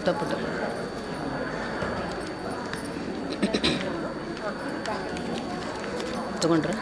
ತಪ್ಪು ತಗೊಂಡ್ರೆ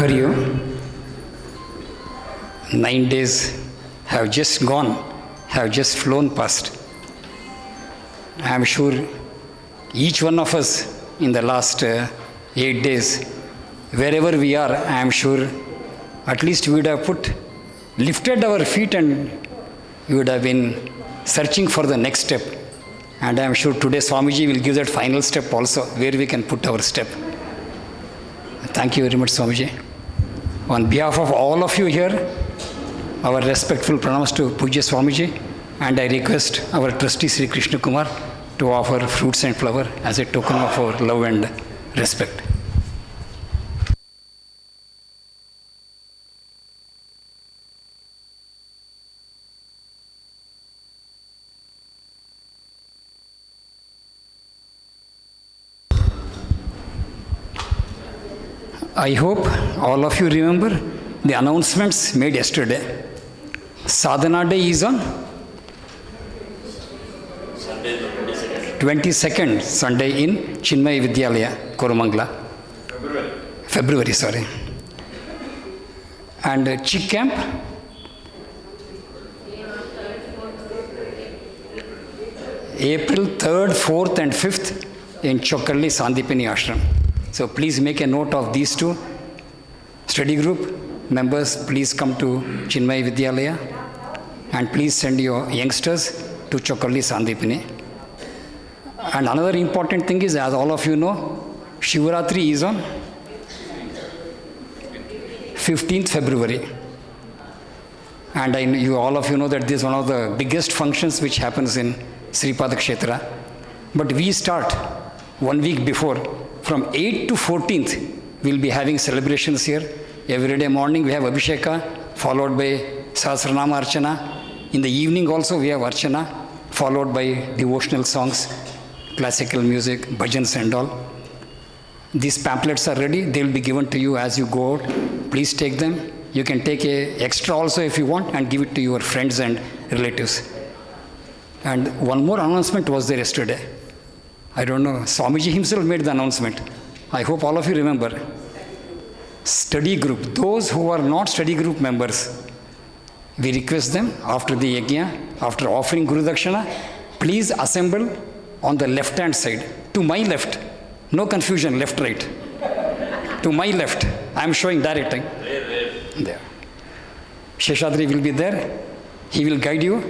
Hari Om. 9 days have just gone, have just flown past. I am sure each one of us in the last 8 days, wherever we are, I am sure at least we would have lifted our feet and we would have been searching for the next step. And I am sure today Swamiji will give that final step also, where we can put our step. Thank you very much, Swamiji. On behalf of all of you here, our respectful pranams to Pujya Swamiji, and I request our trustee Sri Krishna Kumar to offer fruits and flower as a token of our love and respect. I hope all of you remember the announcements made yesterday. Sadhana Day is on Sunday the 22nd. 22nd Sunday in Chinmaya Vidyalaya, Koromangala. February, sorry. And Chick Camp? April 3rd, 4th and 5th in Chokalli Sandipini Ashram. So please make a note of these two. Study group members, please come to Chinmaya Vidyalaya and please send your youngsters to Chokalli Sandipini. And another important thing is, as all of you know, Shivaratri is on 15th February. And all of you know that this is one of the biggest functions which happens in Sripada Kshetra. But we start 1 week before. From 8th to 14th, we'll be having celebrations here. Every day morning we have Abhisheka, followed by Sahasranama Archana. In the evening also we have Archana, followed by devotional songs, classical music, bhajans and all. These pamphlets are ready. They will be given to you as you go out. Please take them. You can take a extra also if you want and give it to your friends and relatives. And one more announcement was there yesterday. I don't know, Swamiji himself made the announcement. I hope all of you remember. Study group, those who are not study group members, we request them after the yajna, after offering Guru Dakshana, please assemble on the left hand side, to my left. No confusion, left, right. To my left. I am showing directing. There. Sheshadri will be there. He will guide you.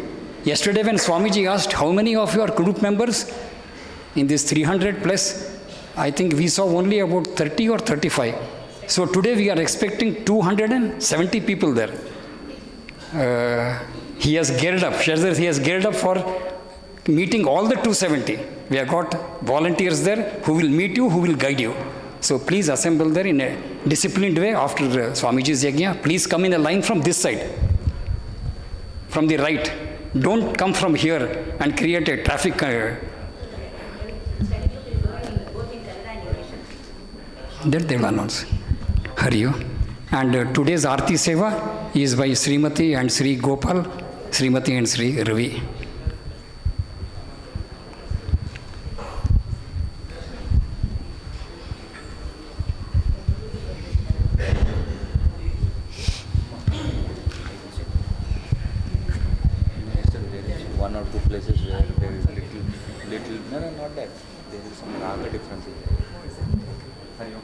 Yesterday when Swamiji asked how many of you are group members, in this 300 plus, I think we saw only about 30 or 35. So today we are expecting 270 people there. He has geared up, Shazar, he has geared up for meeting all the 270. We have got volunteers there who will meet you, who will guide you. So please assemble there in a disciplined way after Swamiji's yajna. Please come in a line from this side, from the right. Don't come from here and create a traffic. That they will announce. Hariyo. And today's Aarti Seva is by Srimati and Sri Gopal, Srimati and Sri Ravi. One or two places where there is little, no, not that. There is some raga difference in there. Hari Om.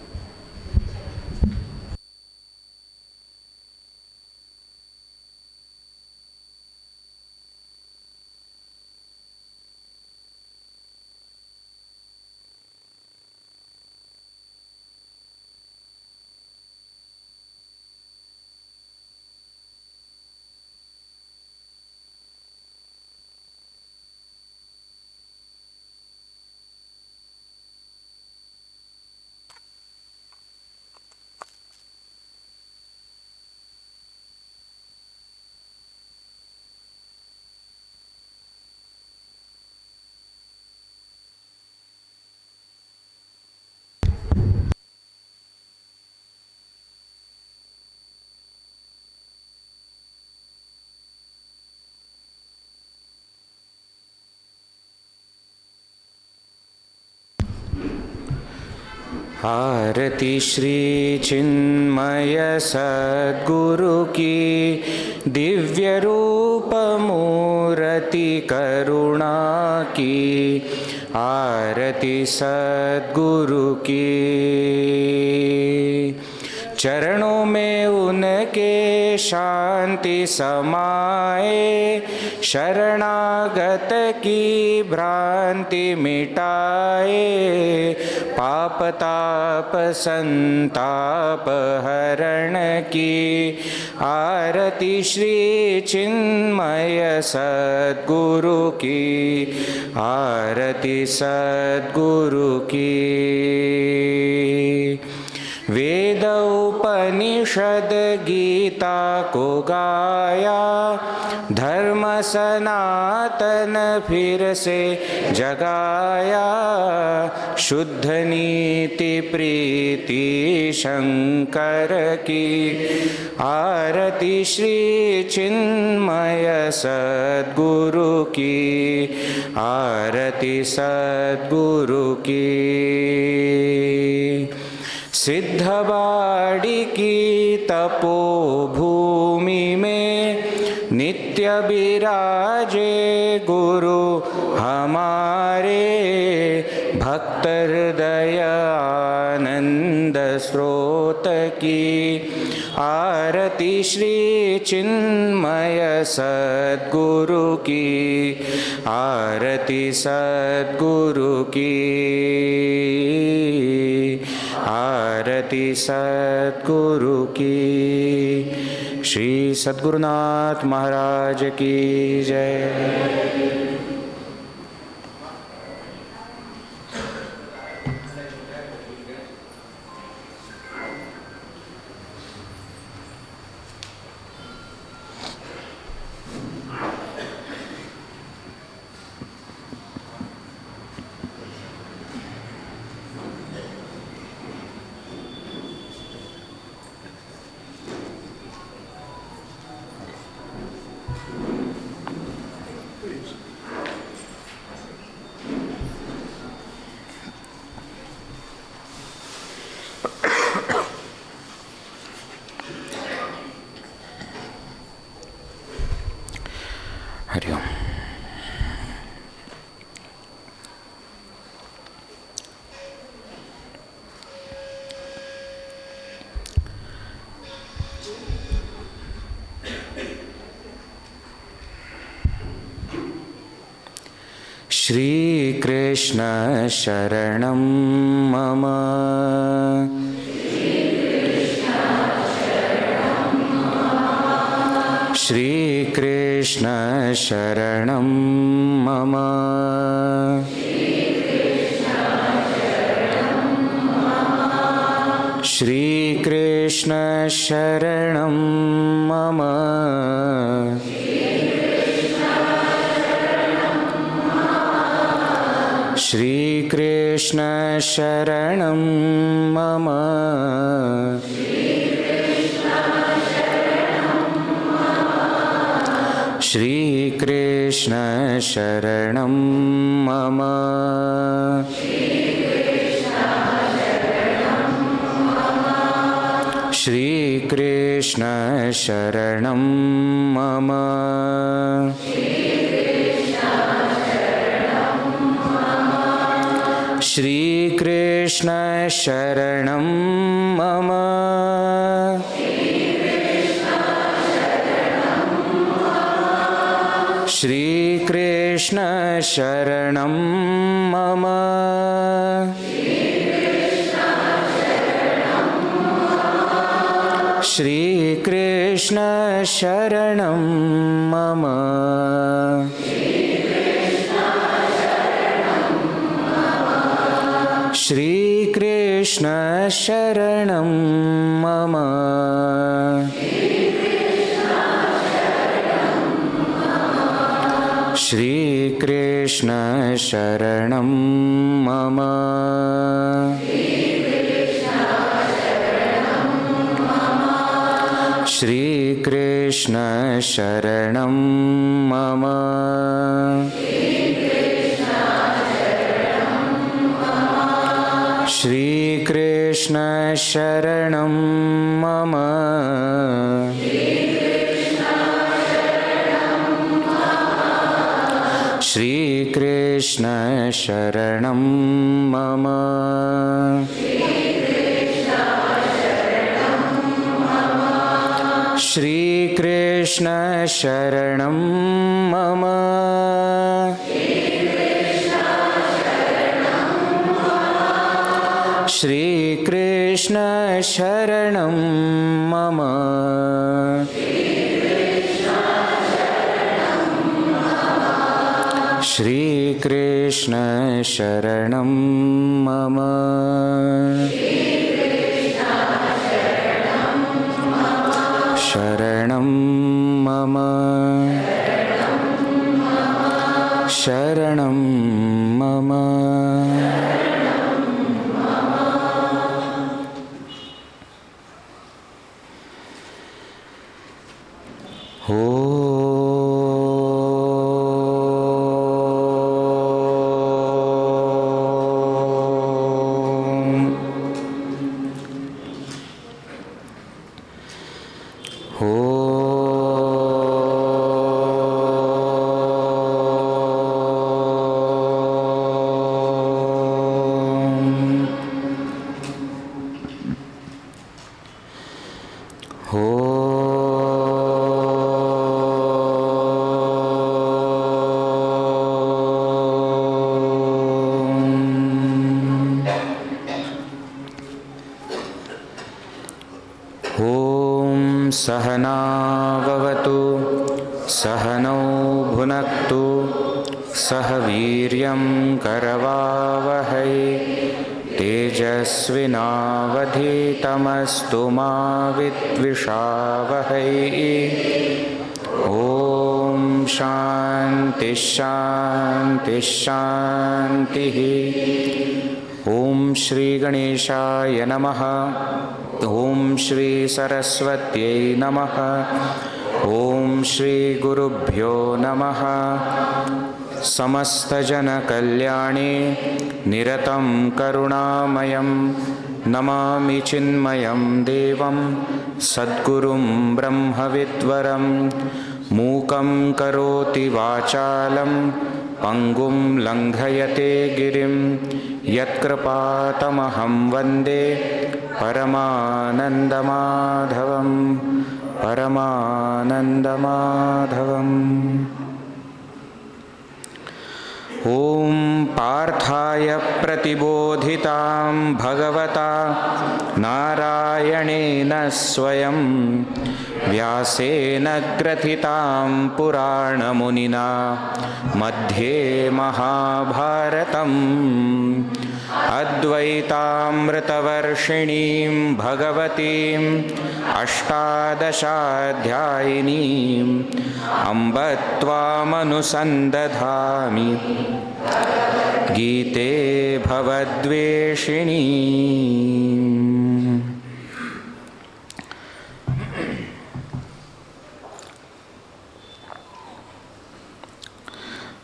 आरती श्री चिन्मय सद्गुरु की दिव्य रूप मूर्ति करुणा की, आरती सद्गुरु की। चरणों में उनके शांति समाए, शरणागत की भ्रांति मिटाए, पाप ताप संताप हरण की, आरती श्री चिन्मय सद्गुरु की, आरती सद्गुरु की। वेद उपनिषद गीता को गाया, धर्म सनातन फिर से जगाया, शुद्ध नीति प्रीति शंकर की। आरती श्री चिन्मय सद्गुरु की, आरती सद्गुरु की। सिद्धबाड़ी की तपोभूमि में नित्य विराजे गुरु हमारे। भक्त हृदय आनंद स्रोत की, आरती श्री चिन्मय सद्गुरु की, आरती सद्गुरु की, आरती सद्गुरु की। श्री सद्गुरुनाथ महाराज की जय। हरिओम। श्री कृष्ण शरणं मम, श्री कृष्ण शरणं मम, श्री कृष्ण शरणं मम, श्री कृष्ण शरणं मम, श्री कृष्ण शरणं मम, श्री कृष्ण शरणं मम, श्री कृष्ण शरणं मम, श्री कृष्ण शरणं मम, श्री कृष्ण शरणं मम, श्री कृष्ण शरणं मम, श्री कृष्ण शरणं मम, श्री कृष्ण शरणं मम, श्री कृष्ण शरणं मम, श्री कृष्ण शरणं मम, श्री कृष्ण शरणं मम, श्री कृष्ण शरणं मम, श्री कृष्ण शरणं मम, शरणं मम, सहनाववतु सहनौ भुनक्तु सह वीर्यं करवावहै तेजस्विनावधीतमस्तु मा विद्विषावहै। ॐ शान्ति शान्ति शान्तिः। ॐ श्री गणेशाय नमः। ॐ श्री सरस्वत्यै नमः। ॐ श्री गुरुभ्यो नमः। समस्तजनकल्याणे निरतं करुणामयं नमामि चिन्मयं देवं सद्गुरुं ब्रह्मविद्वरं मूकं करोति वाचालं पंगुं लङ्घयते गिरिं यत्कृपातमहं वन्दे परमानन्दमाधवं परमानन्दमाधवम्। ॐ पार्थाय प्रतिबोधितां भगवता नारायणेन स्वयं व्यासेन ग्रथितां पुराणमुनिना मध्ये महाभारतम् अद्वैतामृतवर्षिणीं भगवतीम् अष्टादशाध्यायिनीम् अम्ब त्वामनुसन्दधामि गीते भवद्वेषिणी।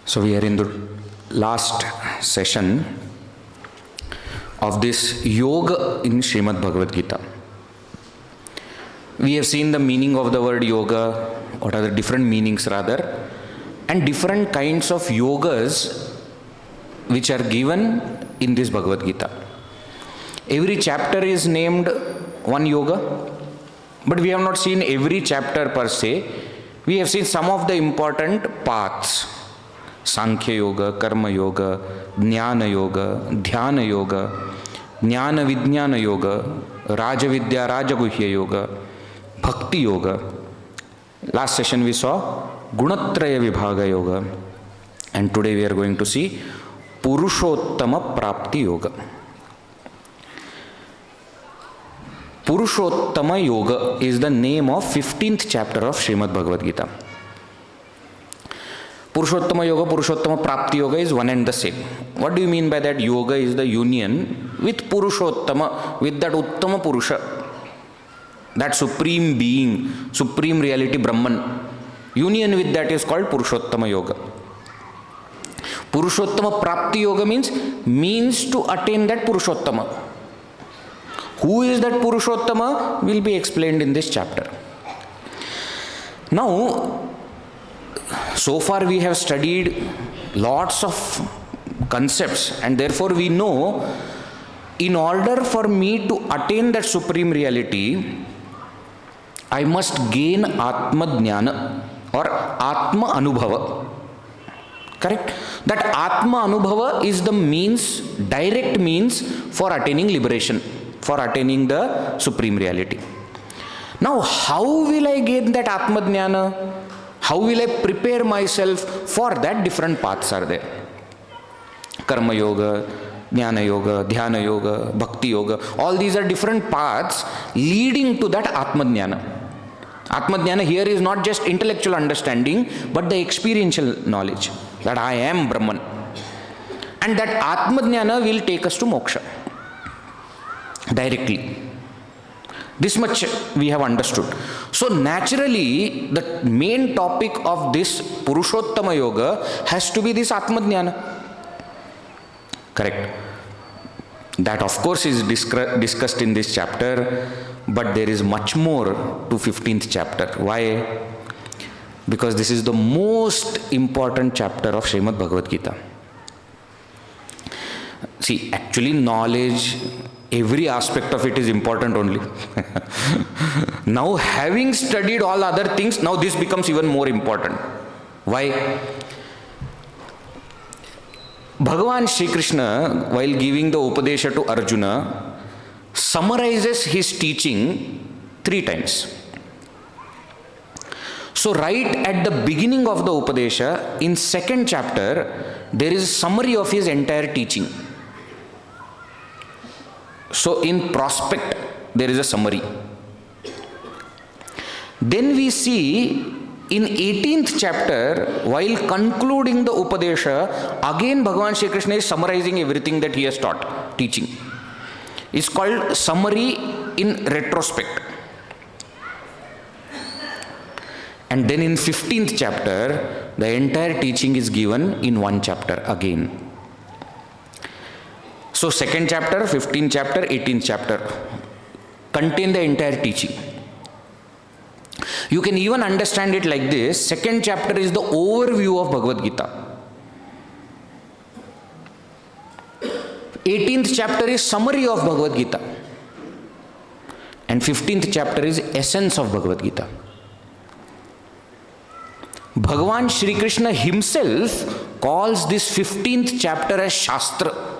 So we are in the last session of this yoga in Srimad Bhagavad Gita. We have seen the meaning of the word yoga, what are the different meanings rather, and different kinds of yogas which are given in this Bhagavad Gita. Every chapter is named one yoga, but we have not seen every chapter per se. We have seen some of the important paths: Sankhya Yoga, Karma Yoga, Jnana Yoga, Dhyana Yoga, Jnana Vijnana Yoga, Raja Vidya Rajaguhya Yoga, Bhakti Yoga. Last session we saw Gunatraya Vibhaga Yoga, and today we are going to see Purushottama Prapti Yoga. Purushottama Yoga is the name of 15th chapter of Srimad Bhagavad Gita. Purushottama Yoga, Purushottama Prapti Yoga is one and the same. What do you mean by that? Yoga is the union with Purushottama, with that Uttama Purusha, that supreme being, supreme reality Brahman. Union with that is called Purushottama Yoga. Purushottama Prapti Yoga means to attain that Purushottama. Who is that Purushottama will be explained in this chapter. Now, so far we have studied lots of concepts, and therefore we know in order for me to attain that supreme reality, I must gain Atma Jnana or Atma Anubhava. Correct? That Atma Anubhava is the means, direct means for attaining liberation, for attaining the supreme reality. Now, how will I gain that Atma Jnana? How will I prepare myself for that? Different paths are there. Karma Yoga, Jnana Yoga, Dhyana Yoga, Bhakti Yoga. All these are different paths leading to that Atma Jnana. Atma Jnana here is not just intellectual understanding, but the experiential knowledge that I am Brahman. And that Atma Jnana will take us to moksha directly. This much we have understood. So naturally, the main topic of this Purushottama Yoga has to be this Atmajnana. Correct. That of course is discussed in this chapter, but there is much more to 15th chapter. Why? Because this is the most important chapter of Srimad Bhagavad Gita. See, actually knowledge, every aspect of it is important only. Now having studied all other things, now this becomes even more important. Why? Bhagavan Shri Krishna, while giving the Upadesha to Arjuna, summarizes his teaching 3 times. So right at the beginning of the Upadesha, in 2nd chapter, there is a summary of his entire teaching. So in prospect, there is a summary. Then we see in 18th chapter, while concluding the Upadesha, again Bhagavan Shri Krishna is summarizing everything that he has taught, teaching. It's called summary in retrospect. And then in 15th chapter, the entire teaching is given in 1 chapter again. So 2nd chapter, 15th chapter, 18th chapter contain the entire teaching. You can even understand it like this. 2nd chapter is the overview of Bhagavad Gita. 18th chapter is summary of Bhagavad Gita. And 15th chapter is essence of Bhagavad Gita. Bhagavan Shri Krishna himself calls this 15th chapter as Shastra.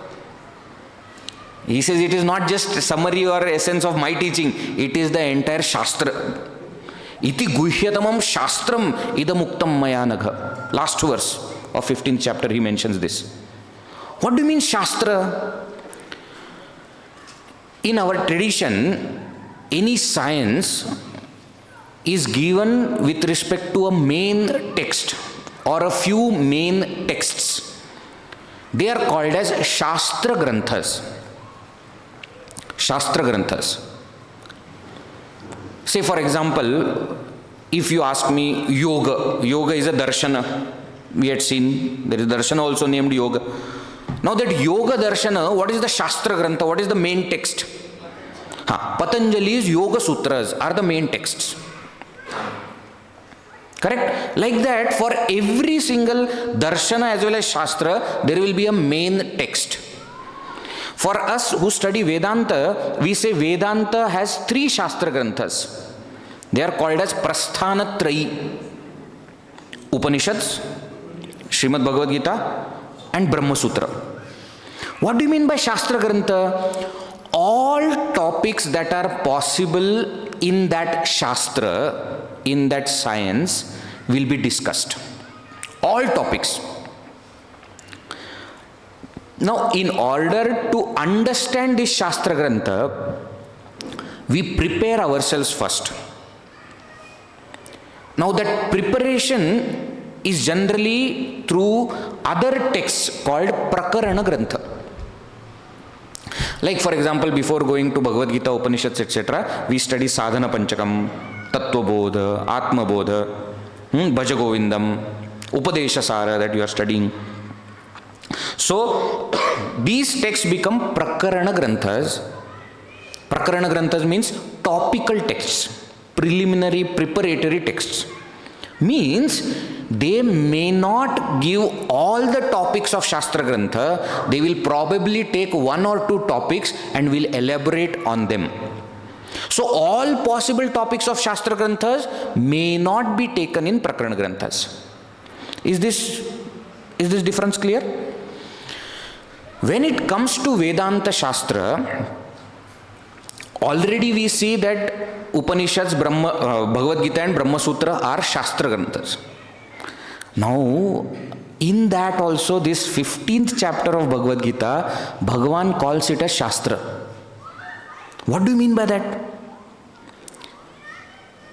He says it is not just summary or essence of my teaching, it is the entire Shastra. Iti guhyatamam shastram idamuktam maya nagha. Last verse of 15th chapter he mentions this. What do you mean Shastra? In our tradition, any science is given with respect to a main text or a few main texts. They are called as Shastra Granthas. Shastra Granthas. Say for example, if you ask me yoga, yoga is a darshana. We had seen there is darshana also named yoga. Now that yoga darshana, what is the Shastra Grantha? What is the main text? Patanjali's Yoga Sutras are the main texts. Correct? Like that, for every single darshana as well as Shastra, there will be a main text. For us who study Vedanta, we say Vedanta has 3 Shastra Granthas. They are called as Prasthana Trayi. Upanishads, Srimad Bhagavad Gita, and Brahma Sutra. What do you mean by Shastra Grantha? All topics that are possible in that Shastra, in that science, will be discussed. All topics. Now, in order to understand this Shastra Grantha, we prepare ourselves first. Now, that preparation is generally through other texts called Prakarana Grantha. Like for example, before going to Bhagavad Gita, Upanishads, etc., we study Sadhana Panchakam, Tattva Bodha, Atma Bodha, Bhaja Govindam, Upadesha Sara that you are studying. So, these texts become Prakarana Granthas. Prakarana Granthas means topical texts, preliminary, preparatory texts. Means they may not give all the topics of Shastra Grantha, they will probably take 1 or 2 topics and will elaborate on them. So all possible topics of Shastra Granthas may not be taken in Prakarana Granthas. Is this difference clear? When it comes to Vedanta Shastra, already we see that Upanishads, Bhagavad Gita and Brahma Sutra are Shastra Granthas. Now, in that also, this 15th chapter of Bhagavad Gita, Bhagavan calls it as Shastra. What do you mean by that?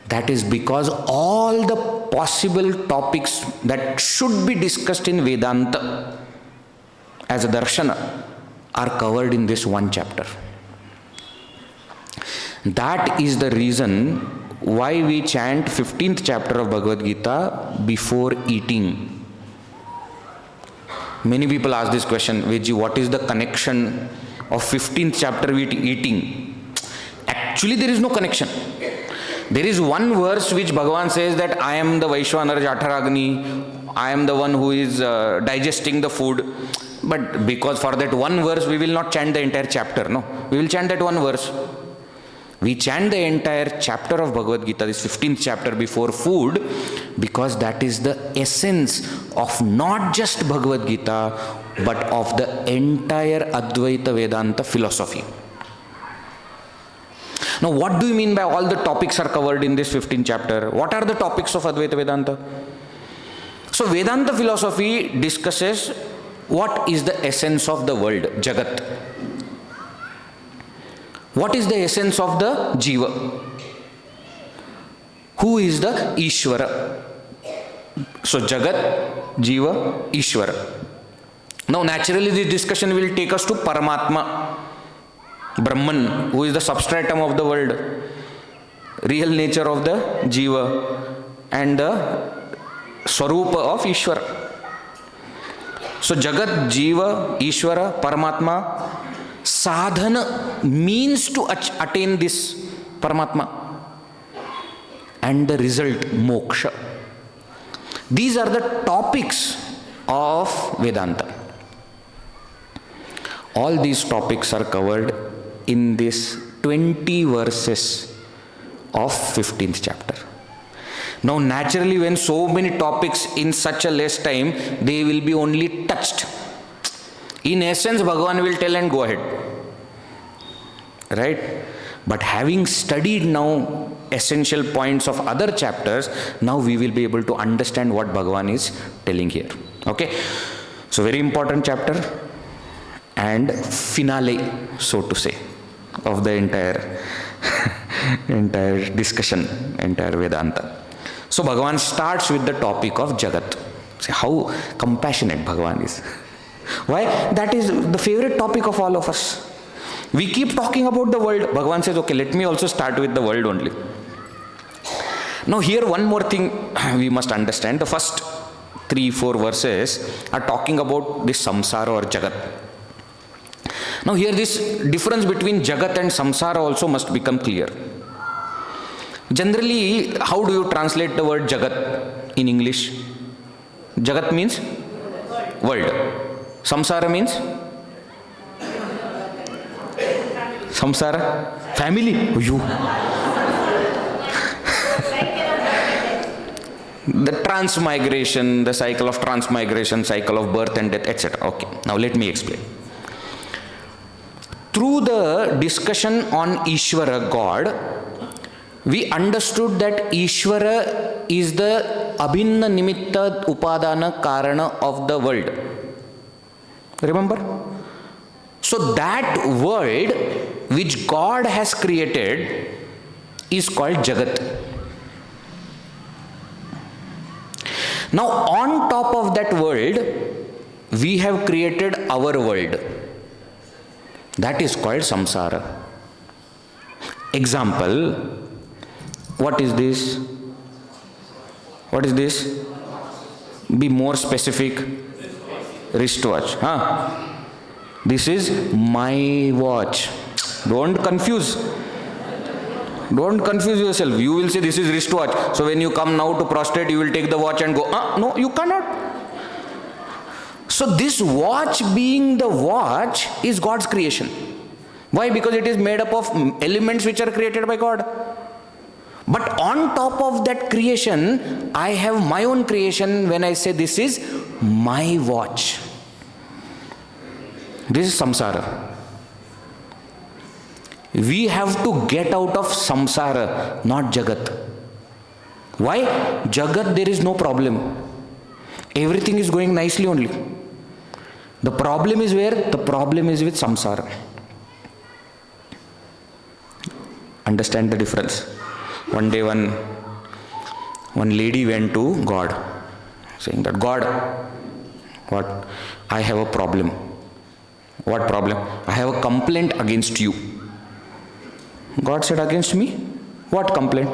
That is because all the possible topics that should be discussed in Vedanta as a darshana are covered in this 1 chapter. That is the reason why we chant 15th chapter of Bhagavad Gita before eating. Many people ask this question, Veji, what is the connection of 15th chapter with eating? Actually, there is no connection. There is one verse which Bhagavan says that I am the Vaishwanar Jatharagni, I am the one who is digesting the food. But because for that one verse, we will not chant the entire chapter. No, we will chant that one verse. We chant the entire chapter of Bhagavad Gita, this 15th chapter before food, because that is the essence of not just Bhagavad Gita, but of the entire Advaita Vedanta philosophy. Now, what do you mean by all the topics are covered in this 15th chapter? What are the topics of Advaita Vedanta? So, Vedanta philosophy discusses what is the essence of the world, Jagat. What is the essence of the Jiva? Who is the Ishvara? So Jagat, Jiva, Ishvara. Now naturally this discussion will take us to Paramatma, Brahman, who is the substratum of the world, real nature of the Jiva and the Swarupa of Ishvara. So Jagat, Jiva, Ishvara, Paramatma, sadhana means to attain this Paramatma, and the result moksha. These are the topics of Vedanta. All these topics are covered in this 20 verses of 15th chapter. Now naturally, when so many topics in such a less time, they will be only touched. In essence, Bhagavan will tell and go ahead. Right? But having studied now essential points of other chapters, now we will be able to understand what Bhagavan is telling here. Okay? So very important chapter and finale, so to say, of the entire discussion, entire Vedanta. So Bhagavan starts with the topic of Jagat. See how compassionate Bhagavan is. Why? That is the favorite topic of all of us. We keep talking about the world. Bhagavan says, okay, let me also start with the world only. Now here one more thing we must understand. The first 3-4 verses are talking about this samsara or Jagat. Now here this difference between Jagat and samsara also must become clear. Generally, how do you translate the word Jagat in English? Jagat means world. Samsara means? Samsara? Family? You. The transmigration, the cycle of transmigration, cycle of birth and death, etc. Okay, now let me explain. Through the discussion on Ishvara, God, we understood that Ishvara is the abhinna nimitta upadana karana of the world. Remember? So that world which God has created is called Jagat. Now on top of that world, we have created our world. That is called samsara. Example, what is this? What is this? Be more specific. Wristwatch. Huh? This is my watch. Don't confuse. Don't confuse yourself. You will say this is wristwatch. So when you come now to prostrate, you will take the watch and go, no, you cannot. So this watch being the watch is God's creation. Why? Because it is made up of elements which are created by God. But on top of that creation, I have my own creation when I say this is my watch. This is samsara. We have to get out of samsara, not Jagat. Why? Jagat, there is no problem. Everything is going nicely only. The problem is where? The problem is with samsara. Understand the difference. One day one lady went to God, saying that, God, what? I have a problem. What problem? I have a complaint against you. God said, against me? What complaint?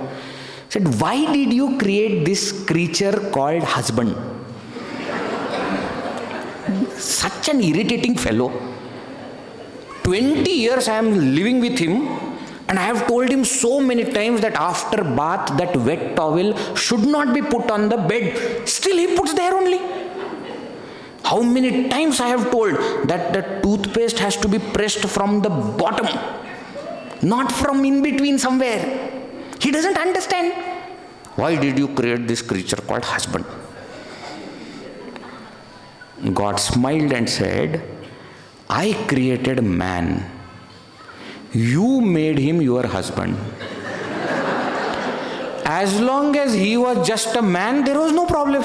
He said, why did you create this creature called husband? Such an irritating fellow. 20 years I am living with him, and I have told him so many times that after bath, that wet towel should not be put on the bed. Still he puts there only. How many times I have told that the toothpaste has to be pressed from the bottom, not from in between somewhere. He doesn't understand. Why did you create this creature called husband? God smiled and said, I created man. You made him your husband. As long as he was just a man, there was no problem.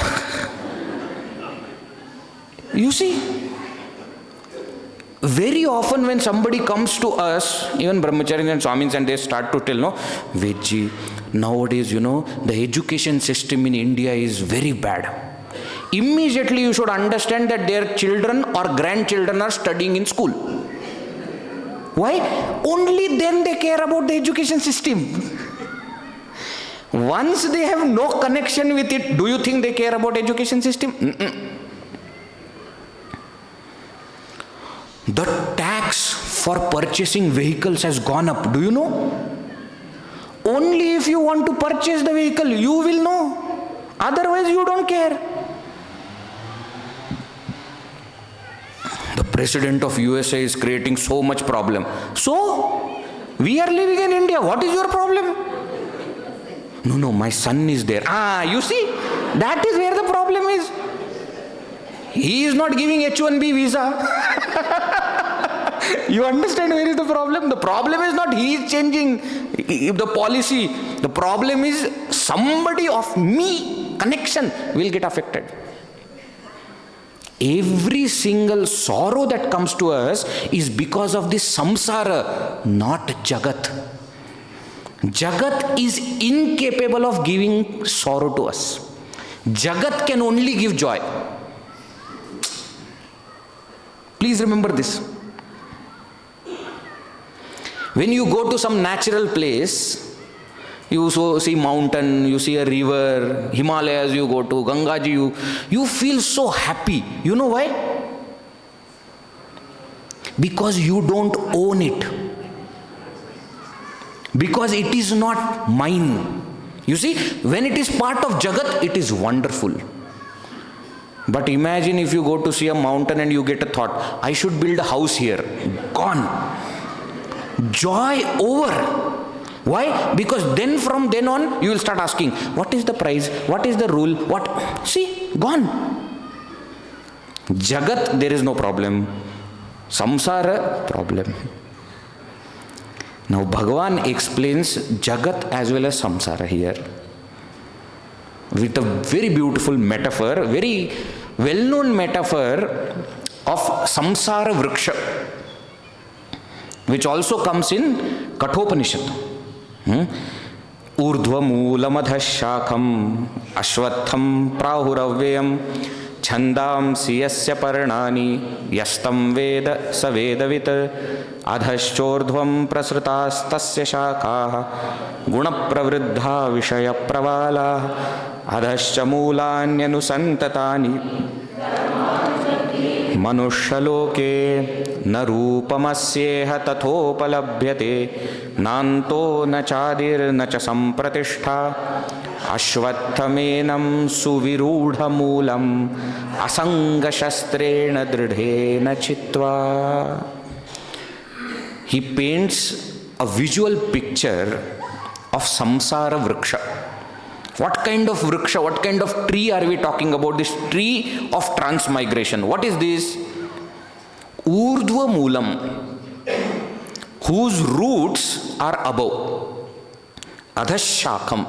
You see, very often when somebody comes to us, even brahmacharis and swamis, and they start to tell, no, Vedji, nowadays, the education system in India is very bad. Immediately you should understand that their children or grandchildren are studying in school. Why? Only then they care about the education system. Once they have no connection with it, do you think they care about education system? The tax for purchasing vehicles has gone up. Do you know? Only if you want to purchase the vehicle, you will know. Otherwise, you don't care. The president of USA is creating so much problem. So, we are living in India. What is your problem? No, my son is there. You see, that is where the problem is. He is not giving H1B visa. You understand where is the problem? The problem is not he is changing the policy. The problem is somebody of me, connection, will get affected. Every single sorrow that comes to us is because of this samsara, not Jagat. Jagat is incapable of giving sorrow to us. Jagat can only give joy. Please remember this. When you go to some natural place, you see mountain, you see a river, Himalayas you go to, Gangaji, you feel so happy. You know why? Because you don't own it. Because it is not mine. You see, when it is part of Jagat, it is wonderful. But imagine if you go to see a mountain and you get a thought, I should build a house here. Gone. Joy over. Why? Because then from then on, you will start asking, what is the price? What is the rule? What? See, gone. Jagat, there is no problem. Samsara, problem. Now, Bhagavan explains Jagat as well as Samsara here with a very beautiful metaphor, very well-known metaphor of Samsara Vriksha, which also comes in Kathopanishad. Urdhvamulamadha shakham ashvatham prahuravyam chandamsi yasya parnani yastam veda savedavit adhaschordhvam prasrutastasya shakha gunapravriddha vishaya pravala adhascha mulanyanusantatani मनुष्यलोके न रूपमस्येह तथोपलभ्यते नान्तो न चादिर्न च सम्प्रतिष्ठा अश्वत्थमेनं सुविरूढमूलम् असङ्गशस्त्रेण दृढेन चित्वा. He paints a visual picture of samsara vriksha. What kind of vriksha, what kind of tree are we talking about? This tree of transmigration. What is this? Urdhva moolam, whose roots are above. Adhashakham,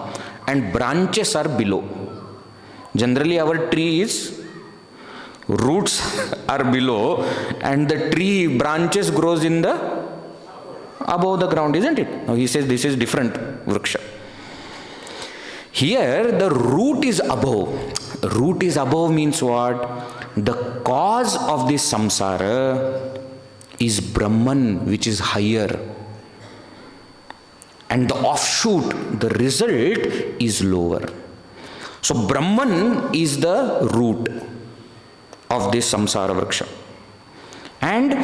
and branches are below. Generally our trees, roots are below and the tree branches grows in the above the ground, isn't it? Now he says this is different vriksha. Here the root is above. Root is above means what? The cause of this samsara is Brahman, which is higher. and the offshoot, the result is lower. So Brahman is the root of this samsara vriksha. And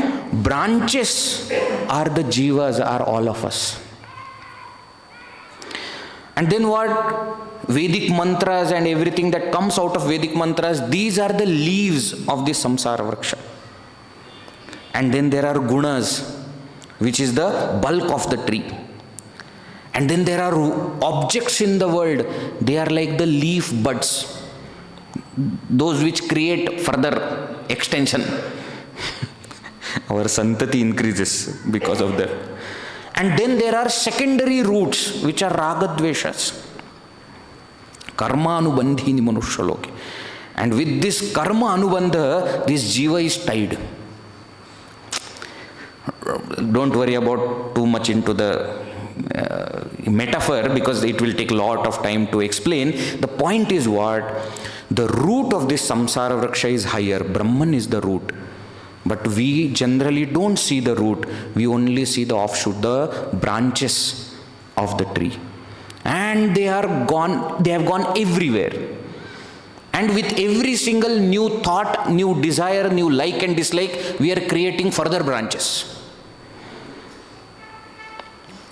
branches are the jivas, are all of us. And then what? Vedic mantras and everything that comes out of Vedic mantras, these are the leaves of the samsara vriksha. And then there are gunas, which is the bulk of the tree. And then there are objects in the world, they are like the leaf buds, those which create further extension. Our santati increases because of that. And then there are secondary roots, which are ragadveshas. Karma anubandhini manushaloke. And with this karma anubandha, this jiva is tied. Don't worry about too much into the metaphor, because it will take a lot of time to explain. The point is what? The root of this samsara vriksha is higher. Brahman is the root. But we generally don't see the root. We only see the offshoot, the branches of the tree. And they have gone everywhere. And with every single new thought, new desire, new like and dislike, we are creating further branches.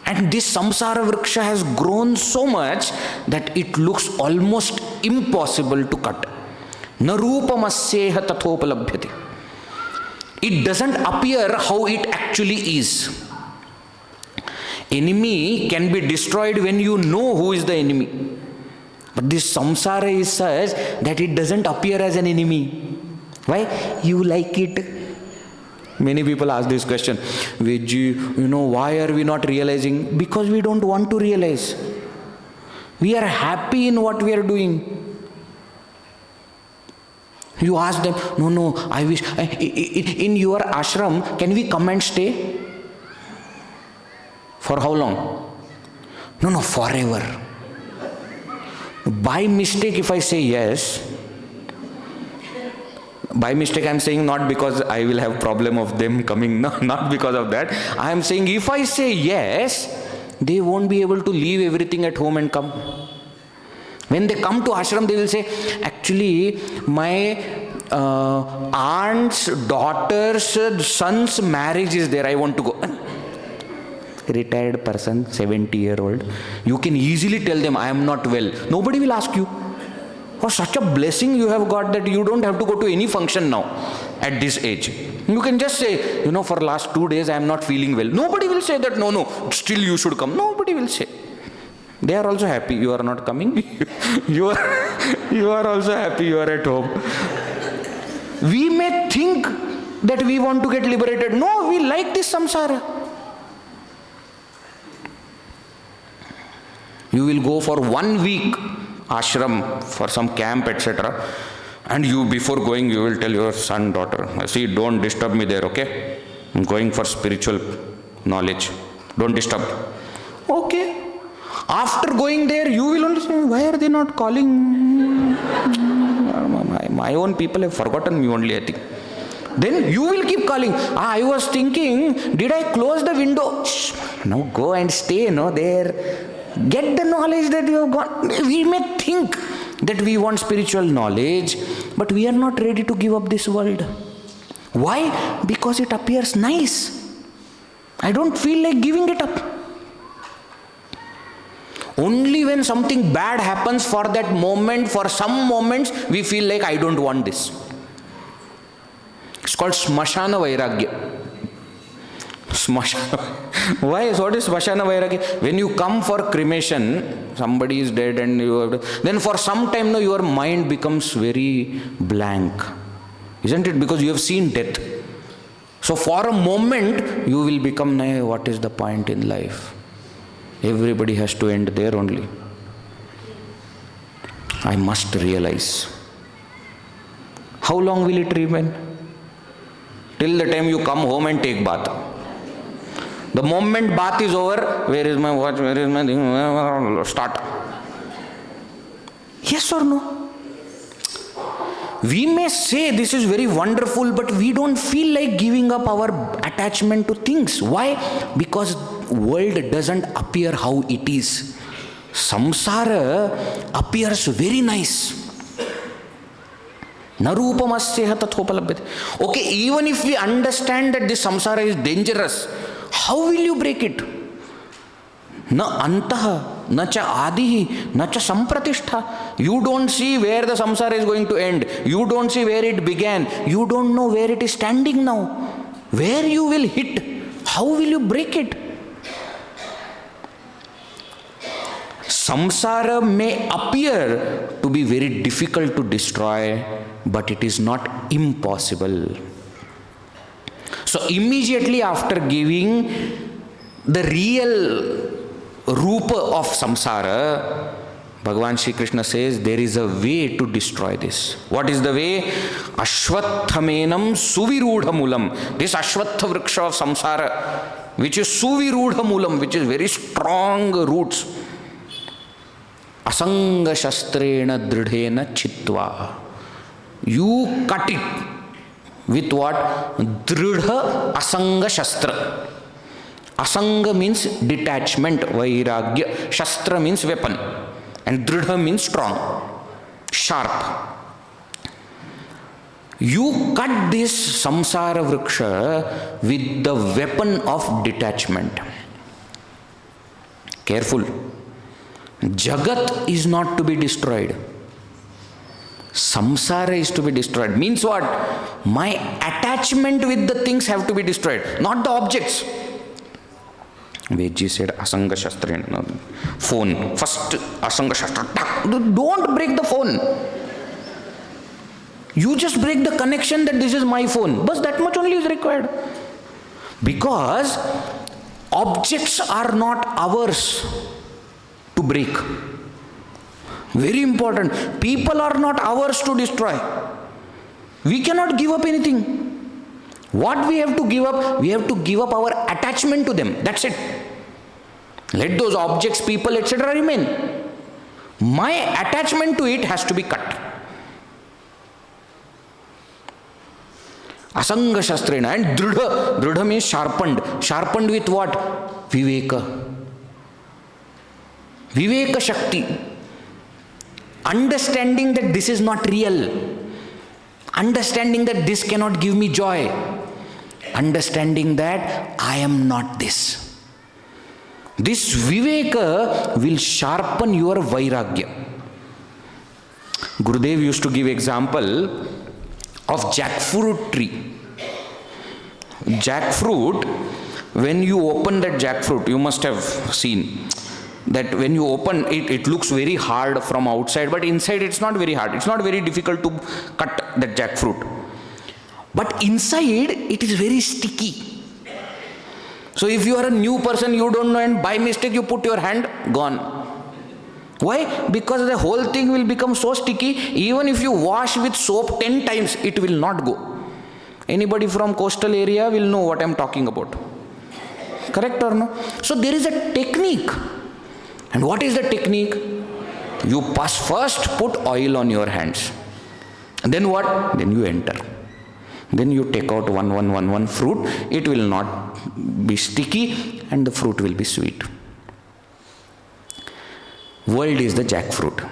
And this samsara vriksha has grown so much that it looks almost impossible to cut. Narupamasyeha tathopalabhyate. It doesn't appear how it actually is. Enemy can be destroyed when you know who is the enemy. But this samsara is such that it doesn't appear as an enemy. Why? You like it. Many people ask this question, Vijji, why are we not realizing? Because we don't want to realize. We are happy in what we are doing. You ask them, no, I wish, in your ashram, can we come and stay? For how long? No, forever. By mistake, if I say yes, by mistake I am saying not because I will have problem of them coming, no, not because of that. I am saying if I say yes, they won't be able to leave everything at home and come. When they come to ashram, they will say, actually, my aunt's daughter's son's marriage is there, I want to go. Retired person, 70-year-old. You can easily tell them, I am not well. Nobody will ask you. Oh, such a blessing you have got that you don't have to go to any function now at this age. You can just say, for last 2 days I am not feeling well. Nobody will say that, no, still you should come. Nobody will say. They are also happy you are not coming. you are also happy you are at home. We may think that we want to get liberated. No, we like this samsara. You will go for 1 week ashram for some camp, etc. And you, before going, you will tell your son, daughter, see, don't disturb me there, okay? I'm going for spiritual knowledge. Don't disturb. Okay. After going there, you will only say, why are they not calling? My own people have forgotten me only, I think. Then you will keep calling. I was thinking, did I close the window? Shh, no, go and stay, there. Get the knowledge that you have got. We may think that we want spiritual knowledge, but we are not ready to give up this world. Why? Because it appears nice. I don't feel like giving it up. Only when something bad happens for that moment, for some moments, we feel like I don't want this. It's called smashana vairagya. Why? What is smashana vairagya? When you come for cremation, somebody is dead and you have, then for some time now your mind becomes very blank. Isn't it? Because you have seen death. So for a moment you will become, what is the point in life? Everybody has to end there only. I must realize. How long will it remain? Till the time you come home and take bath. The moment bath is over, where is my watch, where is my thing, start. Yes or no? We may say this is very wonderful, but we don't feel like giving up our attachment to things. Why? Because world doesn't appear how it is. Samsara appears very nice. Narupamasya tathopalabhyate. Okay, even if we understand that this samsara is dangerous, how will you break it? Na antaha, na cha adihi, na cha sampratishtha. You don't see where the samsara is going to end. You don't see where it began. You don't know where it is standing now. Where you will hit. How will you break it? Samsara may appear to be very difficult to destroy, but it is not impossible. So immediately after giving the real rupa of samsara, Bhagavan Shri Krishna says there is a way to destroy this. What is the way? Ashwatthaменam suvirudha mulam. This Ashwattha vriksha of samsara, which is suvirudha mulam, which is very strong roots. Asanga shastrena dridhena chitva. You cut it with what? Dridha asanga shastra. Asanga means detachment, vairagya. Shastra means weapon. And dridha means strong, sharp. You cut this samsara vriksha with the weapon of detachment. Careful. Jagat is not to be destroyed. Samsara is to be destroyed. Means what? My attachment with the things have to be destroyed, not the objects. Vedji said, Asanga Shastrena. Phone. First, Asanga Shastra. Don't break the phone. You just break the connection that this is my phone. But that much only is required. Because objects are not ours to break. Very important. People are not ours to destroy. We cannot give up anything. What we have to give up? We have to give up our attachment to them. That's it. Let those objects, people, etc. remain. My attachment to it has to be cut. Asanga shastrena. And dridha. Dridha means sharpened. Sharpened with what? Viveka. Viveka Shakti. Understanding that this is not real. Understanding that this cannot give me joy. Understanding that I am not this. This Viveka will sharpen your Vairagya. Gurudev used to give example of jackfruit tree. Jackfruit, when you open that jackfruit, you must have seen that when you open it, it looks very hard from outside, but inside it's not very hard. It's not very difficult to cut that jackfruit. But inside it is very sticky. So if you are a new person, you don't know, and by mistake you put your hand, gone. Why? Because the whole thing will become so sticky, even if you wash with soap 10 times, it will not go. Anybody from coastal area will know what I am talking about. Correct or no? So there is a technique. And what is the technique? You first put oil on your hands. And then what? Then you enter. Then you take out one fruit. It will not be sticky and the fruit will be sweet. World is the jackfruit.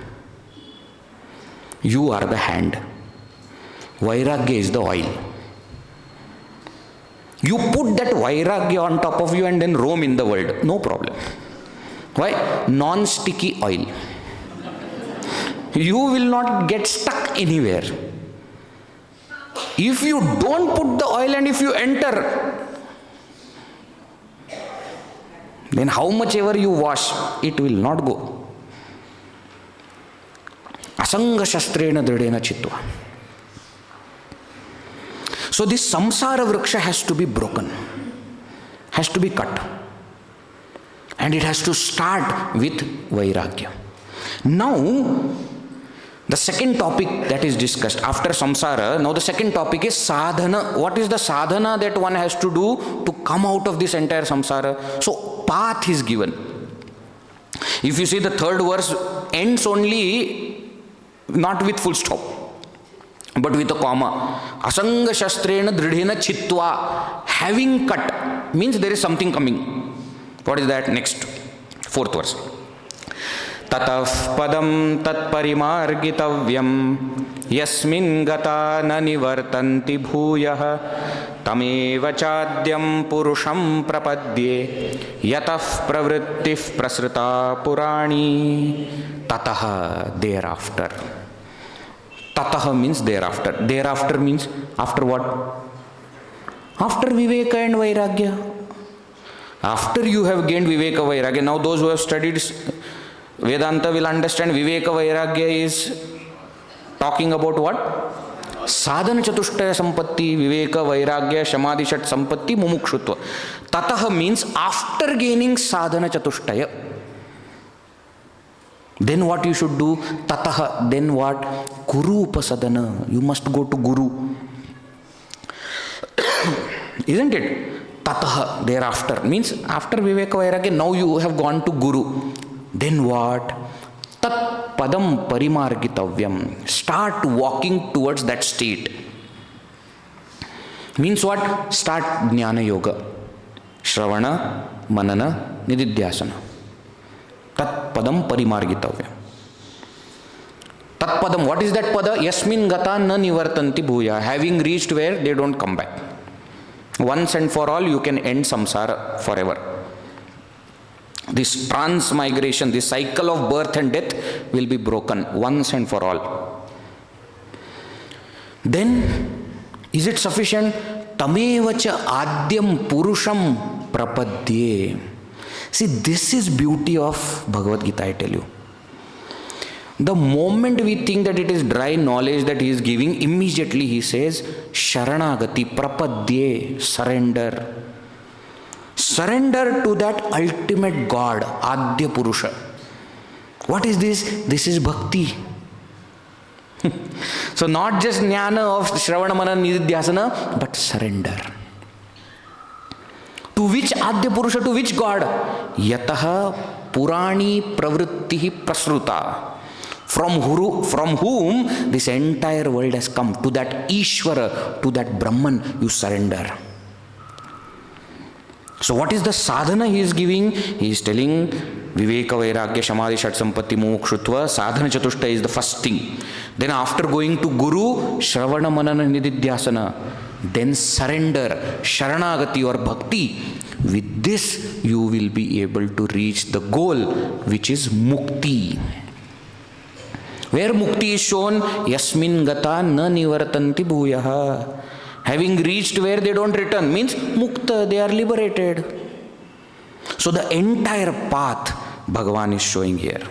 You are the hand. Vairagya is the oil. You put that Vairagya on top of you and then roam in the world. No problem. Why? Non-sticky oil. You will not get stuck anywhere. If you don't put the oil and if you enter, then how much ever you wash, it will not go. Asanga shastrena dridena chitva. So this samsara vriksha has to be broken, has to be cut. And it has to start with Vairagya. Now, the second topic that is discussed after samsara, now the second topic is sadhana. What is the sadhana that one has to do to come out of this entire samsara? So, path is given. If you see, the third verse ends only not with full stop, but with a comma. Asanga shastrena dridhena chitva. Having cut means there is something coming. What is that? Next, fourth verse. Tatah padam tat parimargitavyam yasmin gata na nivartanti bhuyah tameva chadyam purusham prapadye yatah pravrittif prasrita purani. Tatah, thereafter. Tatah means thereafter. Thereafter means after what? After Viveka and Vairagya. After you have gained Viveka Vairagya, now those who have studied Vedanta will understand Viveka Vairagya is talking about what? Sadhana Chatushtaya Sampatti, Viveka Vairagya, Samadhi Shat Sampatti, Mumukshutva. Tatah means after gaining Sadhana Chatushtaya. Then what you should do? Tatah, then what? Guru Upasadana. You must go to Guru. Isn't it? Tatah, thereafter, means after Viveka Vairagya, now you have gone to Guru. Then what? Tat padam parimargitavyam. Start walking towards that state. Means what? Start Jnana Yoga. Shravana, Manana, Nididhyasana. Tat padam parimargitavyam. Tat padam, what is that pada? Yasmin gata na nivartanti bhuya. Having reached where they don't come back. Once and for all, you can end samsara forever. This transmigration, this cycle of birth and death will be broken once and for all. Then, is it sufficient? Tamevacha adyam purusham prapadye. See, this is beauty of Bhagavad Gita, I tell you. The moment we think that it is dry knowledge that he is giving, immediately he says, Sharanagati, Prapadye, surrender. Surrender to that ultimate God, Adya Purusha. What is this? This is bhakti. So not just jnana of Shravana Manana Nididhyasana, but surrender. To which Adya Purusha, to which God? Yataha Purani Pravrittihi Prasruta. From whom this entire world has come. To that Ishvara, to that Brahman, you surrender. So what is the sadhana he is giving? He is telling Viveka Vairagya Samadhi Shat Sampatti Mumukshutva. Sadhana Chatushtaya is the first thing. Then after going to Guru, Shravana Manana Nididhyasana. Then surrender, Sharanagati or Bhakti. With this you will be able to reach the goal, which is Mukti. Where Mukti is shown, Yasmin Gata na nivartanti bhuyaha. Having reached where they don't return, means Mukta, they are liberated. So the entire path Bhagavan is showing here.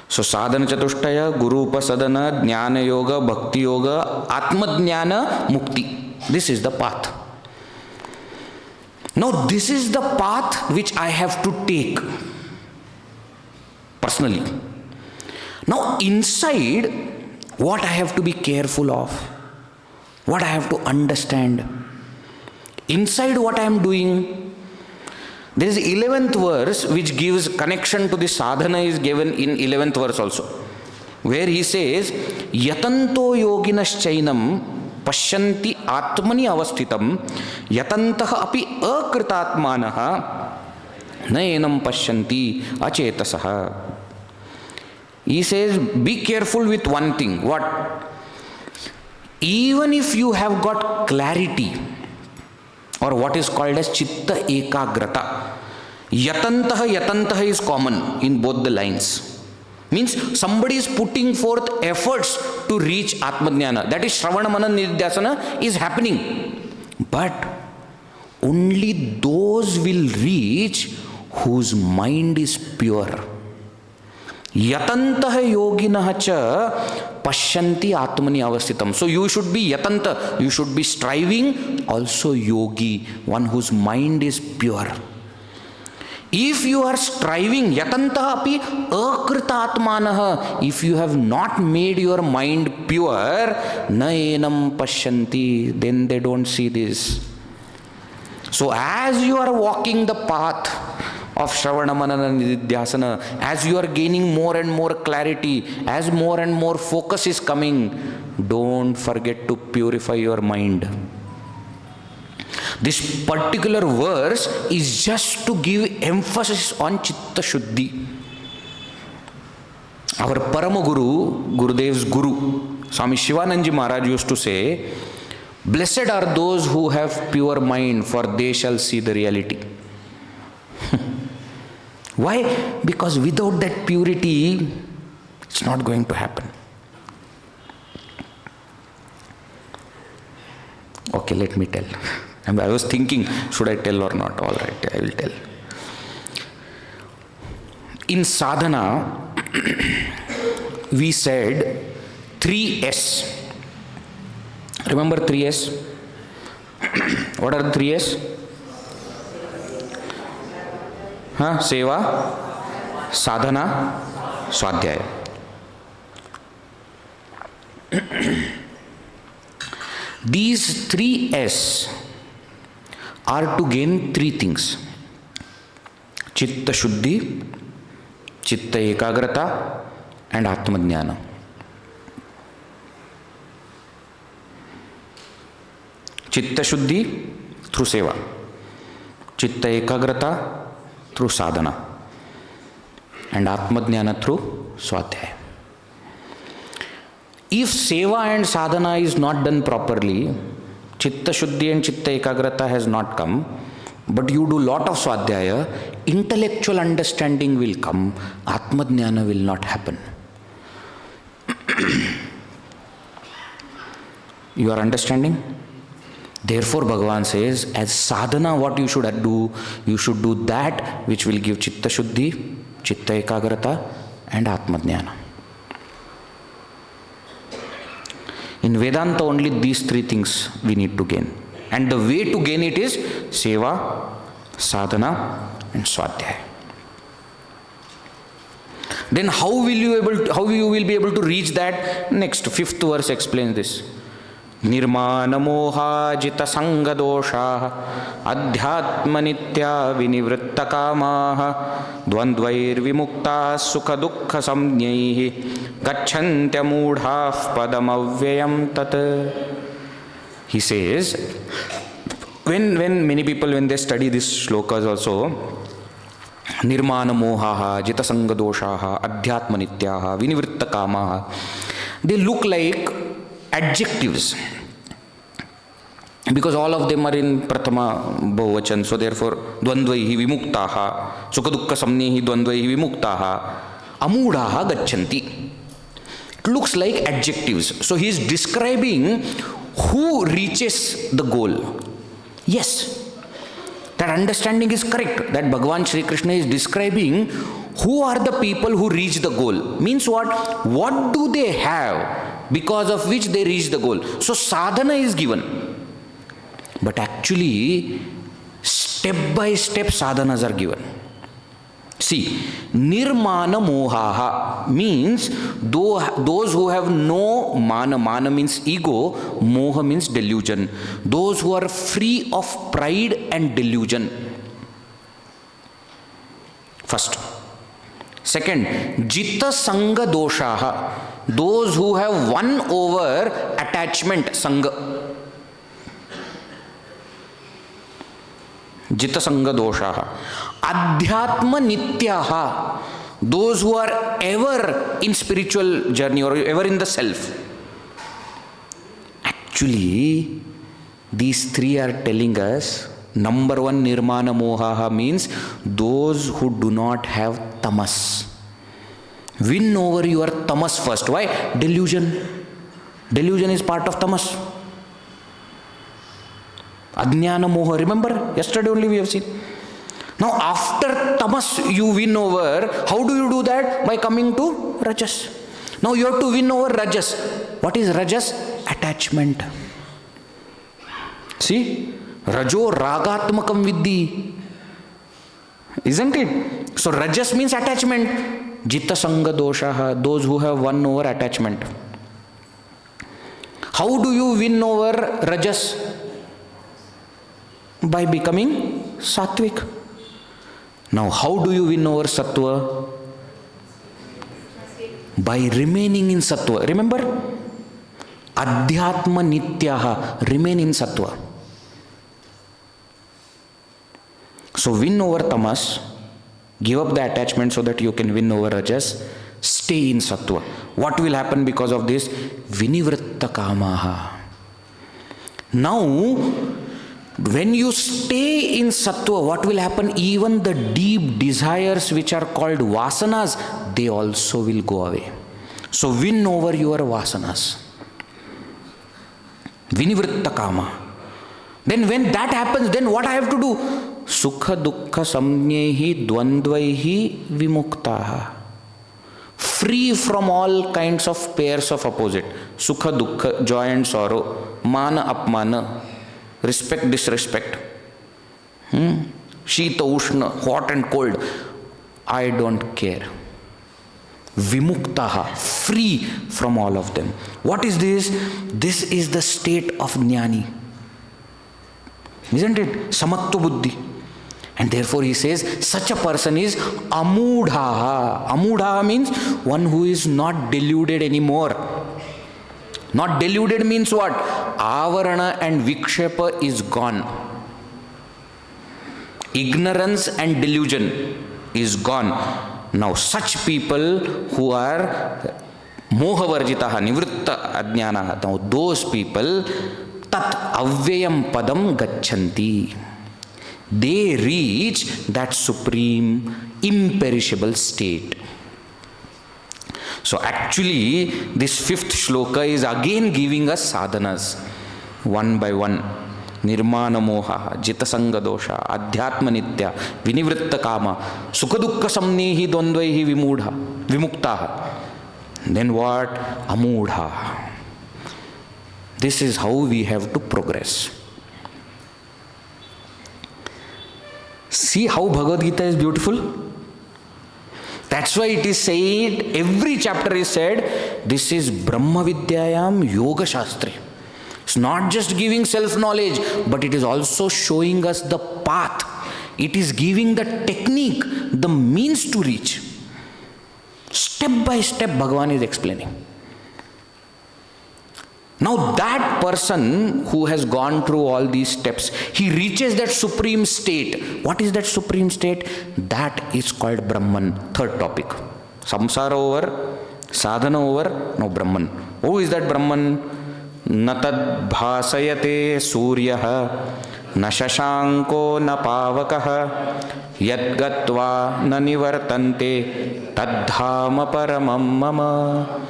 So Sadhana Chatushtaya, Guru Upasadana, Jnana Yoga, Bhakti Yoga, Atma Jnana, Mukti. This is the path. Now this is the path which I have to take personally. Now inside, what I have to be careful of, what I have to understand. Inside what I am doing, there is 11th verse which gives connection to the sadhana is given in 11th verse also. Where he says, Yatanto yoginaschainam pashyanti atmani avasthitam yatantaha api akritatmanaha na enam pashyanti achetasaha. He says, be careful with one thing. What? Even if you have got clarity, or what is called as chitta ekagrata, yatantaha is common in both the lines. Means somebody is putting forth efforts to reach Atmajnana. That is Shravana Manana Nididhyasana is happening. But only those will reach whose mind is pure. Yatantaha yoginaha cha pashyanti atmani avasthitam. So you should be yatanta, you should be striving, also yogi, one whose mind is pure. If you are striving, yatantaha api akrita atmanaha, if you have not made your mind pure, na enam pashyanti, then they don't see this. So as you are walking the path of Shravana Manana Nididhyasana, as you are gaining more and more clarity, as more and more focus is coming, don't forget to purify your mind. This particular verse is just to give emphasis on Chitta Shuddhi. Our Parama Guru, Gurudev's Guru, Swami Shivananji Maharaj used to say, blessed are those who have pure mind, for they shall see the reality. Why? Because without that purity, it's not going to happen. Okay, let me tell. I was thinking, should I tell or not? All right, I will tell. In sadhana, we said 3S. Remember 3S? What are the 3S? Seva, sadhana, swadhyaya. These 3S are to gain three things: Chitta Shuddhi, Chitta Ekagrata, and Atma Jnana. Chitta Shuddhi through Seva, Chitta Ekagrata through Sadhana, and Atma Jnana through Swadhyaya. If Seva and Sadhana is not done properly, Chitta Shuddhi and Chitta Ekagrata has not come, but you do lot of Swadhyaya, intellectual understanding will come, Atma Jnana will not happen. You are understanding? Therefore, Bhagavan says, as sadhana, what you should do that which will give Chitta Shuddhi, Chitta Ekagrata, and Atma Jnana. In Vedanta, only these three things we need to gain. And the way to gain it is Seva, Sadhana, and Swadhyaya. Then how will you be able to reach that? Next, 5th verse explains this. Nirmana moha jita sanga dosha adhyatma nitya vinivritta kamaha dvandvair vimukta sukha dukkha samnyaihi gacchantya mudhah padam avyayam tat. He says, when many people, when they study these shlokas also, nirmana moha jita sanga dosha adhyatma nitya vinivritta kamaha, they look like adjectives, because all of them are in prathama bahuvachan, so therefore dvandvaihi vimuktaha sukha dukkha samnehi dvandvaihi vimuktaha amudaha gachanti. It looks like adjectives. So he is describing who reaches the goal. Yes, that understanding is correct, that Bhagavan Shri Krishna is describing who are the people who reach the goal. Means what do they have because of which they reach the goal? So sadhana is given, but actually step by step sadhanas are given. See, nirmana mohaha means those who have no mana. Mana means ego, moha means delusion. Those who are free of pride and delusion. First. Second, jita sanga doshaha, those who have won over attachment, sanga. Jita sanga doshaha. Adhyatma nityaha, those who are ever in spiritual journey or ever in the self. Actually, these three are telling us, number one, nirmana mohaha means those who do not have tamas. Win over your tamas first. Why? Delusion. Delusion is part of tamas. Ajnana moha. Remember, yesterday only we have seen. Now after tamas you win over. How do you do that? By coming to rajas. Now you have to win over rajas. What is rajas? Attachment. See? Rajo ragatmakam viddhi. Isn't it? So rajas means attachment. Jita sanga doshaha, those who have won over attachment. How do you win over rajas? By becoming sattvic. Now how do you win over sattva? By remaining in sattva. Remember? Adhyatma nityaha, remain in sattva. So win over tamas, give up the attachment so that you can win over rajas, stay in sattva. What will happen because of this? Vinivritta kamaha. Now, when you stay in sattva, what will happen? Even the deep desires which are called vasanas, they also will go away. So win over your vasanas. Vinivritta kama. Then when that happens, then what I have to do? Sukha dukkha samnyehi dvandvaihi vimuktaha. Free from all kinds of pairs of opposite. Sukha dukkha, joy and sorrow. Mana apmana. Respect, disrespect. Shita ushna, hot and cold. I don't care. Vimuktaha, free from all of them. What is this? This is the state of jnani. Isn't it? Samatva buddhi. And therefore he says, such a person is amudha. Amudha means one who is not deluded anymore. Not deluded means what? Avarana and vikshepa is gone. Ignorance and delusion is gone. Now such people who are mohavarjitaha, nivritta ajnanaha, now those people tat avyayam padam gachanti. They reach that supreme imperishable state. So actually this fifth shloka is again giving us sadhanas one by one. Nirmana moha, jitasanga dosha, adhyatma nitya, vinivritta kama, sukadukka samnehi dvandvaihi vimuktaha. Then what? Amudha. This is how we have to progress. See how Bhagavad Gita is beautiful? That's why it is said, every chapter is said, this is Brahma Vidyayam Yoga Shastri. It's not just giving self-knowledge, but it is also showing us the path. It is giving the technique, the means to reach. Step by step, Bhagavan is explaining. Now that person who has gone through all these steps, he reaches that supreme state. What is that supreme state? That is called Brahman. Third topic. Samsara over, sadhana over, now Brahman. Who is that Brahman? Na tad bhasayate suryaha, na shashanko na pavakaha, yad gatva na nivartante, tadhama paramam mama.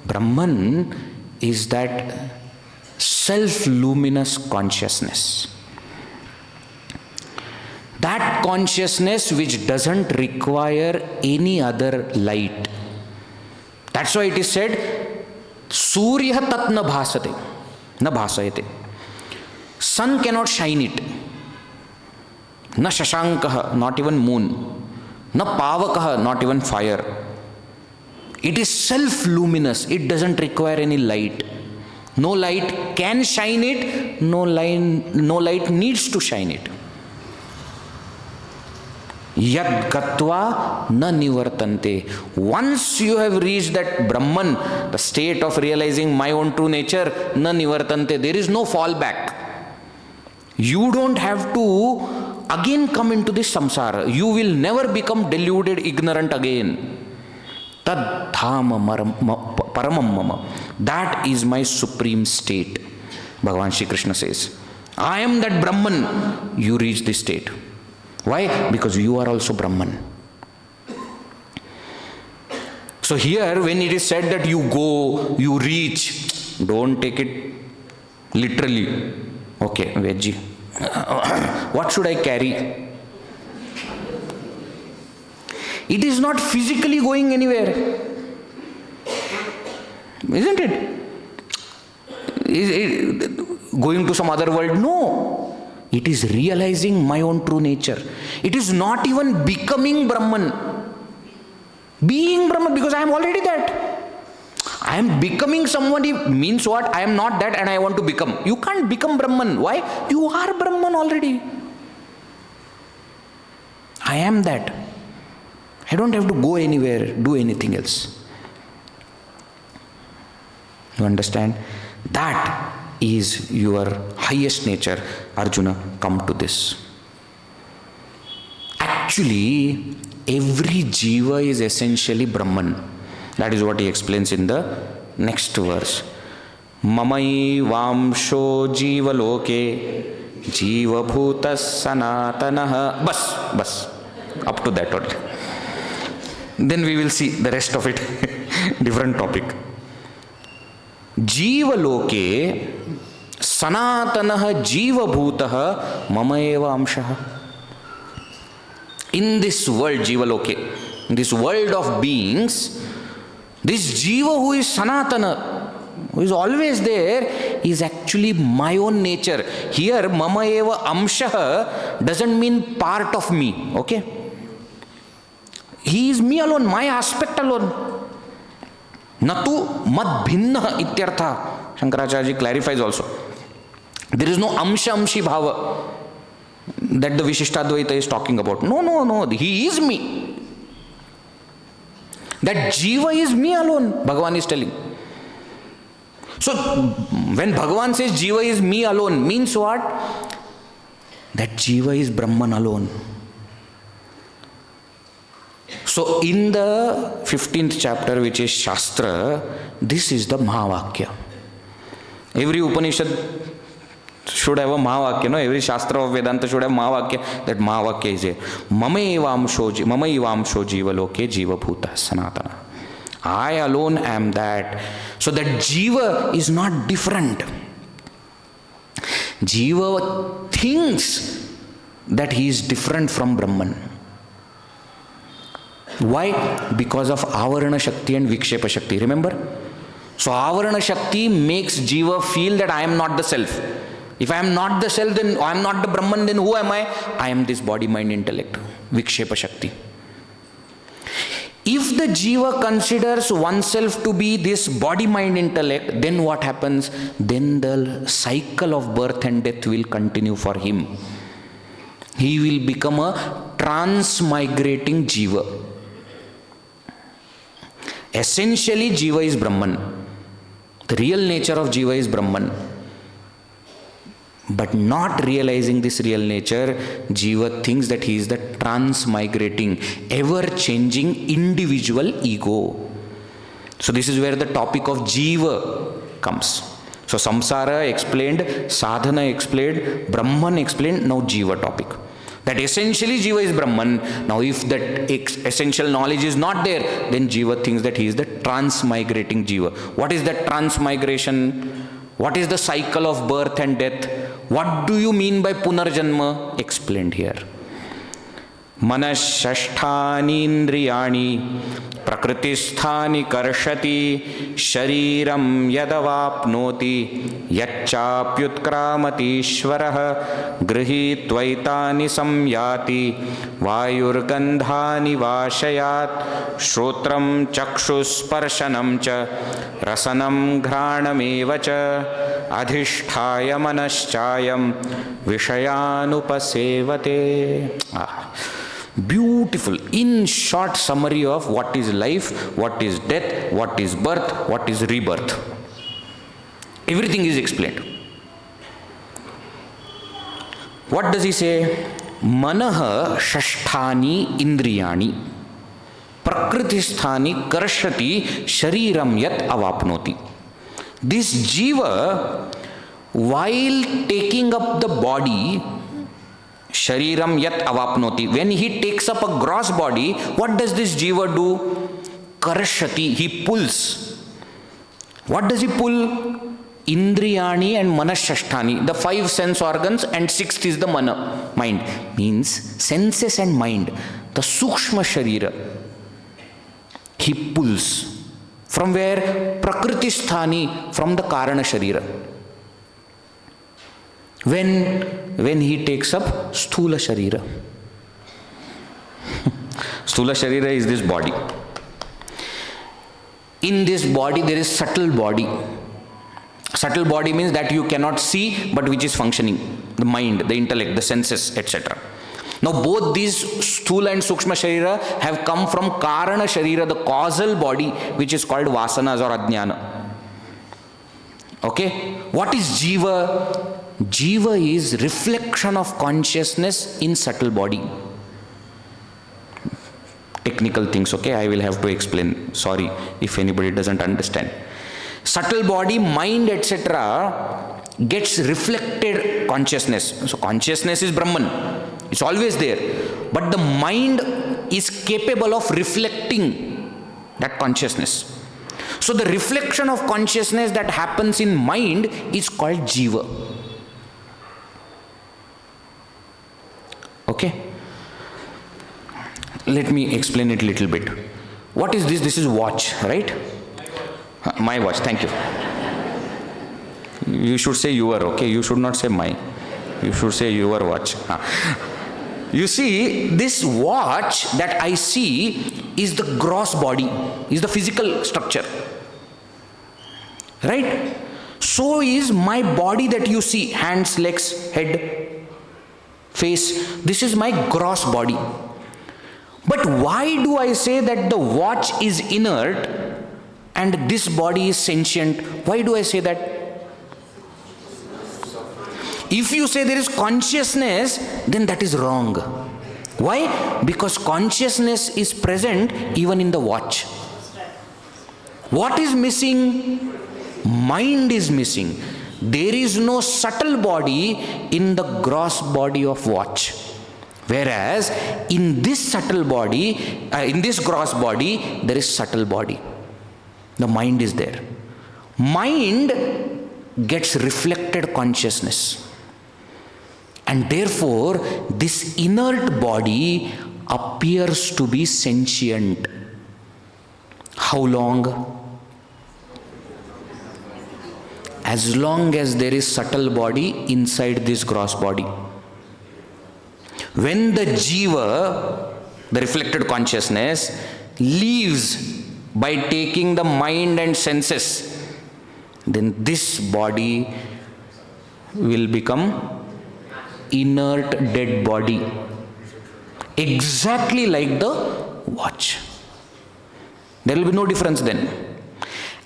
Brahman is that self-luminous consciousness. That consciousness which doesn't require any other light. That's why it is said, Surya tat na bhasate, na bhasayate. Sun cannot shine it. Na shashankaha, not even moon. Na pavakaha, not even fire. It is self-luminous. It doesn't require any light. No light can shine it. No light needs to shine it. Yad gatva na nivartante. Once you have reached that Brahman, the state of realizing my own true nature, na nivartante, there is no fallback. You don't have to again come into this samsara. You will never become deluded, ignorant again. Tad dhama paramam mama. That is my supreme state. Bhagavan Shri Krishna says, I am that Brahman. You reach this state. Why? Because you are also Brahman. So here when it is said that you go, you reach, don't take it literally. Okay, veggie. What should I carry? It is not physically going anywhere. Isn't it? Is it going to some other world? No. It is realizing my own true nature. It is not even becoming Brahman. Being Brahman, because I am already that. I am becoming somebody means what? I am not that and I want to become. You can't become Brahman. Why? You are Brahman already. I am that. I don't have to go anywhere, do anything else. You understand? That is your highest nature. Arjuna, come to this. Actually, every jiva is essentially Brahman. That is what he explains in the next verse. Mamai vamsho jiva loke jiva bhutas sanatanaha. Bas. Up to that only. Then we will see the rest of it. Different topic. Jiva loke sanatanaha jiva bhutah mama eva amshaha. In this world, jiva loke, in this world of beings, this jiva who is sanatana, who is always there, is actually my own nature. Here, mama eva amshaha doesn't mean part of me, okay? He is me alone, my aspect alone. Natu mad bhinna ityartha. Shankaracharya clarifies also. There is no amsha-amshi bhava that the Vishishtadvaita is talking about. No, he is me. That jiva is me alone, Bhagavan is telling. So, when Bhagavan says jiva is me alone, means what? That jiva is Brahman alone. So, in the 15th chapter, which is Shastra, this is the Mahavakya. Every Upanishad should have a Mahavakya, no? Every Shastra of Vedanta should have Mahavakya. That Mahavakya is a Mama evamsho jiva loke jiva bhuta sanatana. I alone am that. So that jiva is not different. Jiva thinks that he is different from Brahman. Why? Because of Avarana Shakti and Vikshepa Shakti. Remember? So Avarana Shakti makes jiva feel that I am not the self. If I am not the self, then I am not the Brahman, then who am I? I am this body, mind, intellect. Vikshepa Shakti. If the jiva considers oneself to be this body, mind, intellect, then what happens? Then the cycle of birth and death will continue for him. He will become a transmigrating jiva. Essentially, jiva is Brahman. The real nature of jiva is Brahman. But not realizing this real nature, jiva thinks that he is the transmigrating, ever-changing individual ego. So this is where the topic of jiva comes. So samsara explained, sadhana explained, Brahman explained, now jiva topic. That essentially jiva is Brahman. Now if that essential knowledge is not there, then jiva thinks that he is the transmigrating jiva. What is that transmigration? What is the cycle of birth and death? What do you mean by punarjanma? Explained here. Manashashthani indriyani prakritisthani karshati shariram yadavapnoti yachapyutkramati ishvarah grihitvaitani samyati vayurgandhani vashayat shrotram chakshusparshanam cha rasanam ghranameva cha adhishthaya manaschayam vishayanupasevate. Beautiful, in short summary of what is life, what is death, what is birth, what is rebirth. Everything is explained. What does he say? Manaha shashthani indriyani prakritisthani karshati shariram yat avapnoti. This jiva, while taking up the body, shariram yat avapnoti, when he takes up a gross body, what does this jiva do? Karshati, he pulls. What does he pull? Indriyani and manashashthani, the 5 sense organs, and 6th is the mana, mind. Means senses and mind, the sukshma sharira. He pulls. From where? Prakritisthani, from the karana sharira. When he takes up sthula sharira. Sthula sharira is this body. In this body there is subtle body. Subtle body means that you cannot see but which is functioning. The mind, the intellect, the senses, etc. Now both these sthula and sukshma sharira have come from karana sharira, the causal body, which is called vasanas or ajnana. Okay? What is jiva? Jiva is reflection of consciousness in subtle body. technical things, okay? I will have to explain. Sorry if anybody doesn't understand. Subtle body, mind, etc. gets reflected consciousness. So consciousness is Brahman. It's always there. But the mind is capable of reflecting that consciousness. So the reflection of consciousness that happens in mind is called jiva. Okay? Let me explain it a little bit. What is this? This is watch, right? My watch, thank you. You should say your, okay? You should not say my. You should say your watch. You see, this watch that I see is the gross body, is the physical structure. Right? So is my body that you see, hands, legs, head, face. This is my gross body. But why do I say that the watch is inert and this body is sentient? Why do I say that? If you say there is consciousness, then that is wrong. Why? Because consciousness is present even in the watch. What is missing? Mind is missing. There is no subtle body in the gross body of watch. Whereas in this subtle body, in this gross body, there is subtle body. The mind is there. Mind gets reflected consciousness. And therefore, this inert body appears to be sentient. How long? As long as there is subtle body inside this gross body. When the jiva, the reflected consciousness, leaves by taking the mind and senses, then this body will become inert dead body, exactly like the watch. There will be no difference then.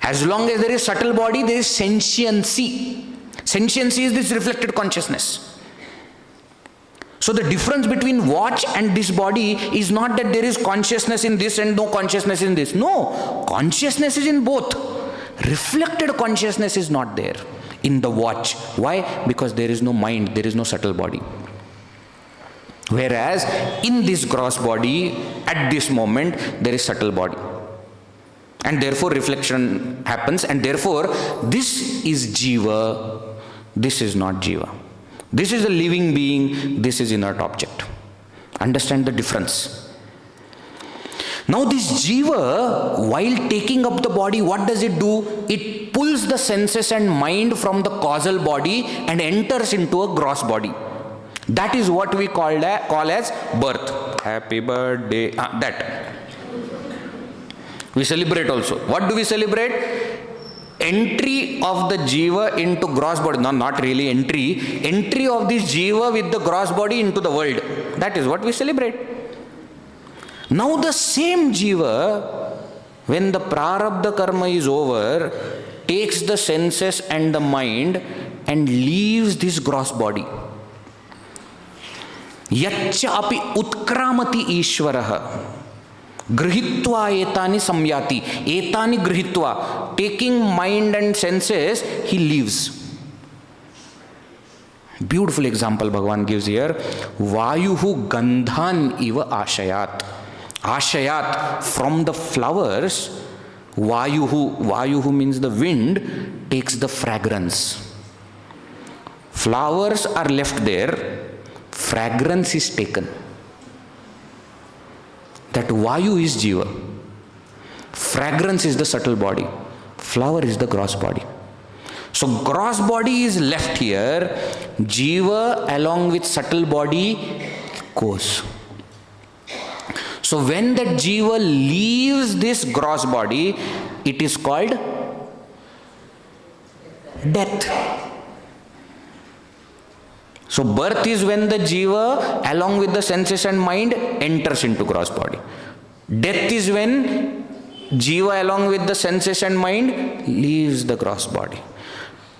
As long as there is subtle body, there is sentiency. Sentiency is this reflected consciousness. So the difference between watch and this body is not that there is consciousness in this and no consciousness in this. No, consciousness is in both. Reflected consciousness is not there in the watch. Why? Because there is no mind, there is no subtle body. Whereas in this gross body, at this moment, there is subtle body. And therefore reflection happens, and therefore this is jiva, this is not jiva. This is a living being, this is inert object. Understand the difference. Now this jiva, while taking up the body, what does it do? It pulls the senses and mind from the causal body and enters into a gross body. That is what we call as birth. Happy birthday. That. We celebrate also. What do we celebrate? Entry of the jiva into gross body. No, not really entry. Entry of this jiva with the gross body into the world. That is what we celebrate. Now the same jiva, when the prarabdha karma is over, takes the senses and the mind and leaves this gross body. Yaccha api utkramati ishvaraha. Grihitva etani samyati. Etani grihitva. Taking mind and senses, he leaves. Beautiful example Bhagavan gives here. Vayuhu gandhan iva ashayat. Ashayat, from the flowers, Vayuhu means the wind, takes the fragrance. Flowers are left there, fragrance is taken. That Vayu is jiva. Fragrance is the subtle body. Flower is the gross body. So gross body is left here. Jiva along with subtle body goes. So when that jiva leaves this gross body, it is called death. So birth is when the jiva along with the senses and mind enters into gross body. Death is when jiva along with the senses and mind leaves the gross body.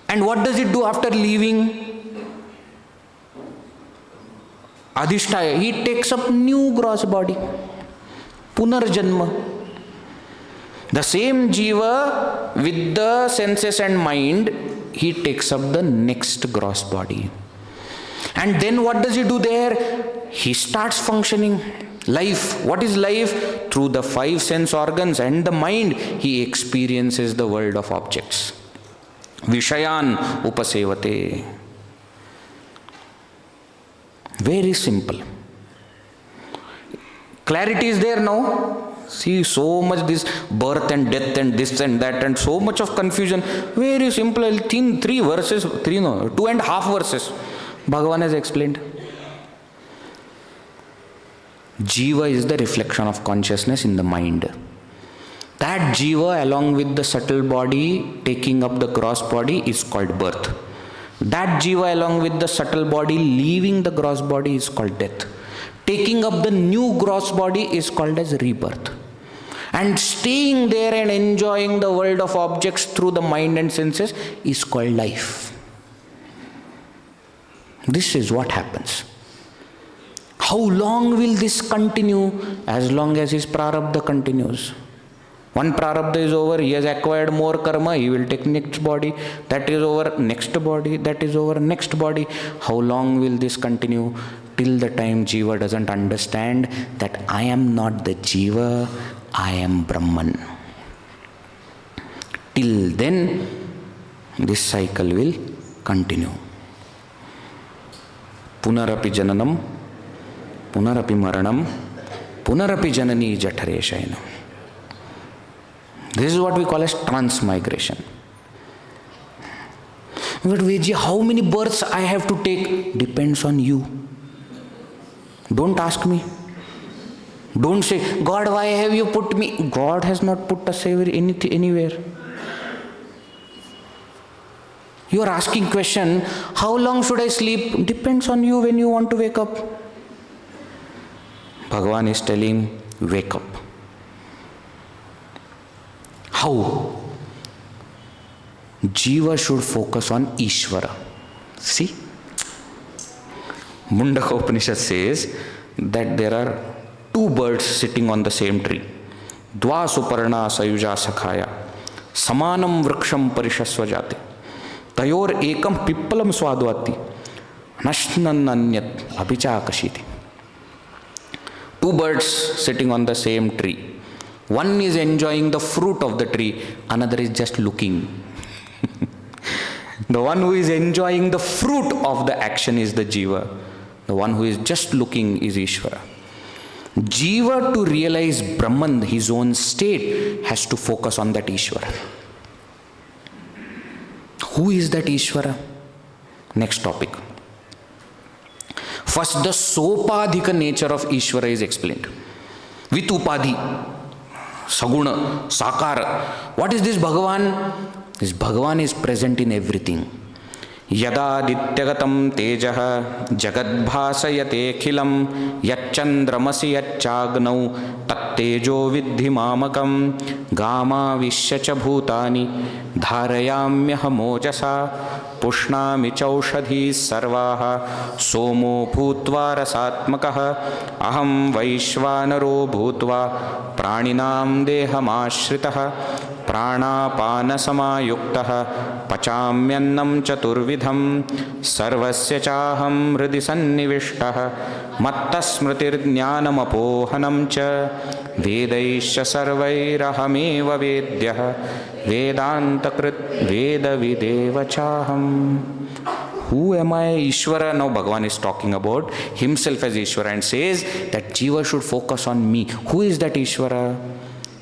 And what does it do after leaving? Adhisthaya, he takes up new gross body. Punarjanma. The same jiva with the senses and mind, he takes up the next gross body. And then what does he do there? He starts functioning. Life. What is life? Through the 5 sense organs and the mind, he experiences the world of objects. Vishayan upasevate. Very simple. Clarity is there now. See, so much this birth and death and this and that and so much of confusion. Very simple. 2.5 verses. Bhagavan has explained. Jiva is the reflection of consciousness in the mind. That jiva along with the subtle body taking up the gross body is called birth. That jiva along with the subtle body leaving the gross body is called death. Taking up the new gross body is called as rebirth. And staying there and enjoying the world of objects through the mind and senses is called life. This is what happens. How long will this continue? As long as his prarabdha continues. One prarabdha is over, he has acquired more karma, he will take next body, that is over, next body, that is over, next body. How long will this continue? Till the time jiva doesn't understand that I am not the jiva, I am Brahman. Till then, this cycle will continue. Punarapi jananam, punarapi maranam, punarapi janani jathare shayanam. This is what we call as transmigration. But Veji, how many births I have to take? Depends on you. Don't ask me. Don't say, God, why have you put me? God has not put us anywhere. You are asking question, how long should I sleep? Depends on you when you want to wake up. Bhagavan is telling, wake up. How? Jiva should focus on Ishvara. See? Mundaka Upanishad says that there are 2 birds sitting on the same tree. Dva suparna sayuja sakhaya. Samanam vriksham parishasvajate. Tayor ekam pippalam swadvati. Nashnan anyat abhicha akashiti. 2 birds sitting on the same tree. One is enjoying the fruit of the tree, another is just looking. The one who is enjoying the fruit of the action is the jiva. The one who is just looking is Ishvara. Jiva, to realize Brahman, his own state, has to focus on that Ishvara. Who is that Ishvara? Next topic. First, the sopadhika nature of Ishvara is explained. With upadhi, saguna, sakara. What is this Bhagavan? This Bhagavan is present in everything. Yada dityagatam tejaha jagadbhasayate khilam yachandramasi yachagnau tattejo vidhi mamakam gama vishyacha bhutani dharayamyahamojasa pushnami chaushadhi sarvaha somo bhutva rasatmakah aham vaishvanaro bhutva praninam dehamashritah प्राणापान समायुक्तः पचाम्यन्नं चतुर्विधं सर्वस्य चाहं हृदि सन्निविष्टः मत्तस्मृतिर्ज्ञानमपोहनं च वेदैश्च सर्वैरहमेव वेद्यः वेदान्तकृत् वेदविदेव चाहम्. Who am I? Ishvara. Now Bhagavan is talking about himself as Ishvara and says that Jiva should focus on me. Who is that Ishvara?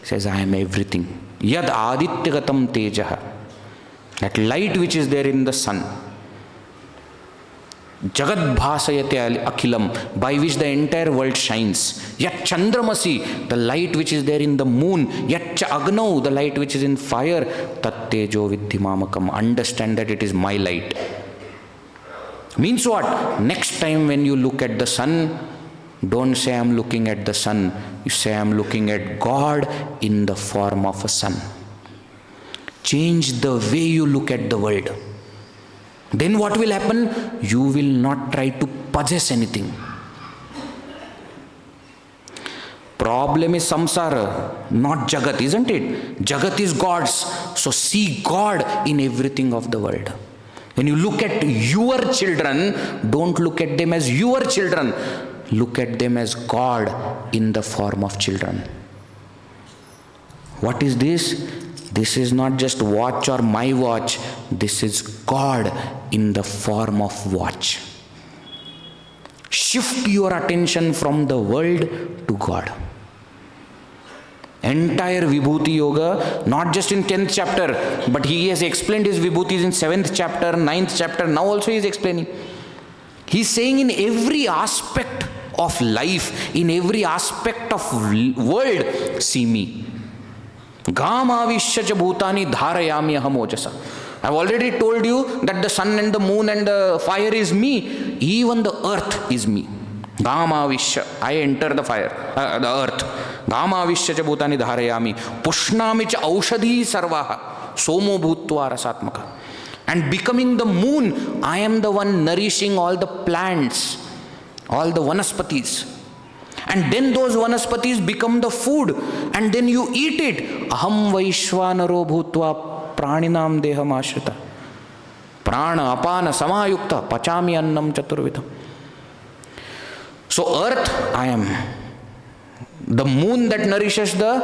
He says, I am everything. Yad adityagatam tejaha. That light which is there in the sun. Jagad bhasayate akhilam, by which the entire world shines. Yat chandramasi, the light which is there in the moon. Yat cha agnau, the light which is in fire. Tat tejo vidhi mamakam. Understand that it is my light. Means what? Next time when you look at the sun, don't say I am looking at the sun. You say I am looking at God in the form of a sun. Change the way you look at the world. Then what will happen? You will not try to possess anything. problem is samsara, not Jagat, isn't it? Jagat is God's. So see God in everything of the world. When you look at your children, don't look at them as your children. Look at them as God in the form of children. What is this? This is not just watch or my watch. This is God in the form of watch. Shift your attention from the world to God. Entire Vibhuti Yoga, not just in 10th chapter, but he has explained his Vibhutis in 7th chapter, 9th chapter, now also he is explaining. He is saying in every aspect of life, in every aspect of world, see me. Gamavishya cha bhutani dharayami aham ojasa. I have already told you that the sun and the moon and the fire is me. Even the earth is me. Gamavishya, I enter the fire, the earth. Gamavishya cha bhutani dharayami. Pushnami cha aushadhi sarvaha. Somo bhutva rasatmaka. And becoming the moon, I am the one nourishing all the plants, all the vanaspatis. And then those vanaspatis become the food, and then you eat it. Aham vaishvanaro bhutva praninam deham ashrita. Prana apana samayukta pachami annam chaturvidam. So earth, I am. The moon that nourishes the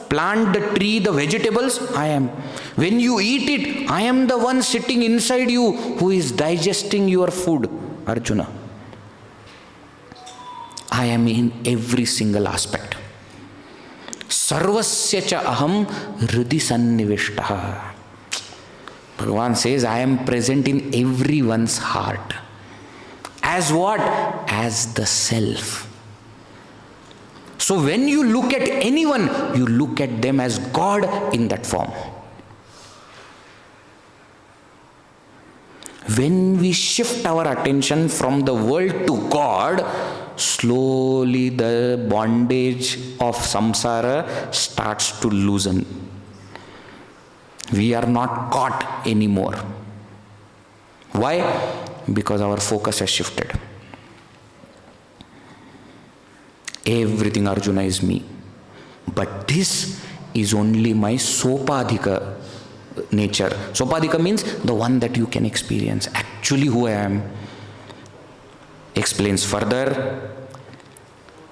plant, the tree, the vegetables, I am. When you eat it, I am the one sitting inside you who is digesting your food, Arjuna. I am in every single aspect. Sarvasya cha aham hridi sannivishtaha. Bhagavan says, I am present in everyone's heart. As what? As the self. So when you look at anyone, you look at them as God in that form. When we shift our attention from the world to God, slowly the bondage of samsara starts to loosen. We are not caught anymore. Why? Because our focus has shifted. Everything, Arjuna, is me. But this is only my sopadhika nature. Sopadhika means the one that you can experience. Actually who I am. Explains further.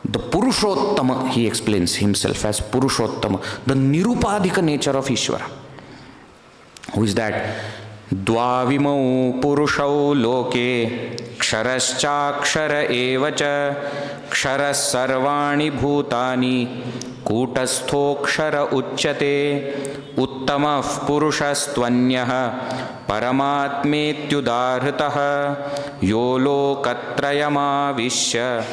The Purushottama, he explains himself as Purushottama. The Nirupadhika nature of Ishvara. Who is that? Dvavimau purushau loke ksharascha evacha ksharas sarvani bhutani kutastho kshara uchyate uttamah purushastvanyah paramatmetyudarhitah yo lokatrayamavishya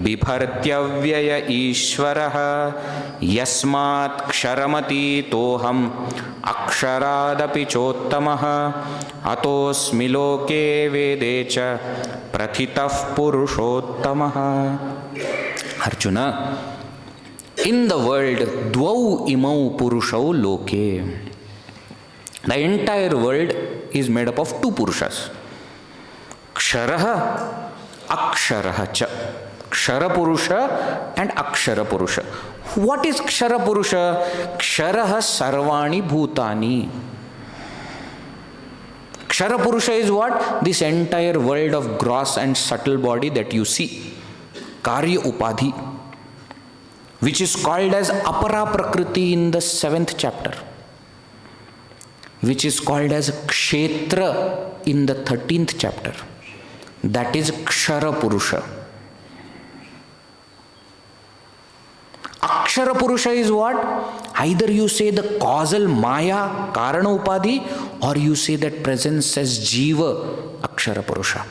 bibhartyavyaya ishvarah yasmat ksharamati toham aksharaadapi chottamah atosmi loke vedecha prathitah purushottamah. Arjuna, in the world, dvau imau purushau loke. The entire world is made up of two purushas. Ksharaha, aksharaha cha. Kshara purusha and akshara purusha. What is kshara purusha? Ksharaha sarvani bhutani. Kshara purusha is what? This entire world of gross and subtle body that you see. Karya upadhi, which is called as apara prakriti in the 7th chapter, which is called as kshetra in the 13th chapter. That is kshara purusha. Akshara purusha is what? Either you say the causal maya, karana upadhi, or you say that presence as jiva, akshara purusha.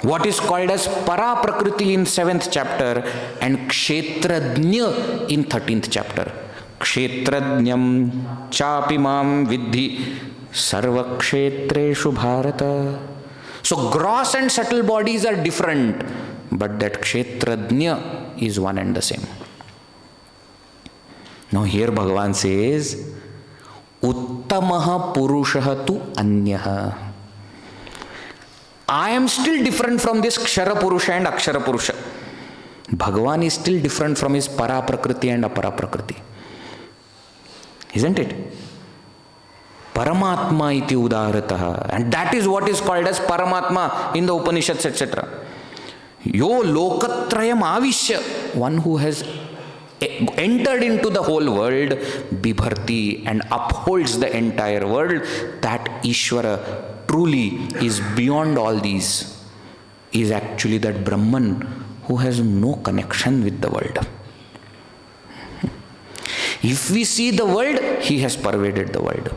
What is called as para prakriti in 7th chapter and kshetradnya in 13th chapter. Kshetradnyam chapi mam vidhi sarva kshetreshu bharata. So gross and subtle bodies are different, but that kshetradnya is one and the same. Now here Bhagavan says, uttamaha purushaha tu anyaha. I am still different from this Kshara Purusha and Akshara Purusha. Bhagavan is still different from his para prakriti and apara prakriti. Isn't it? Paramatma iti udarataha. And that is what is called as Paramatma in the Upanishads, etc. Yo lokatrayam avishya, one who has entered into the whole world, bibharti, and upholds the entire world, that Ishvara truly is beyond all these, is actually that Brahman who has no connection with the world. If we see the world, he has pervaded the world.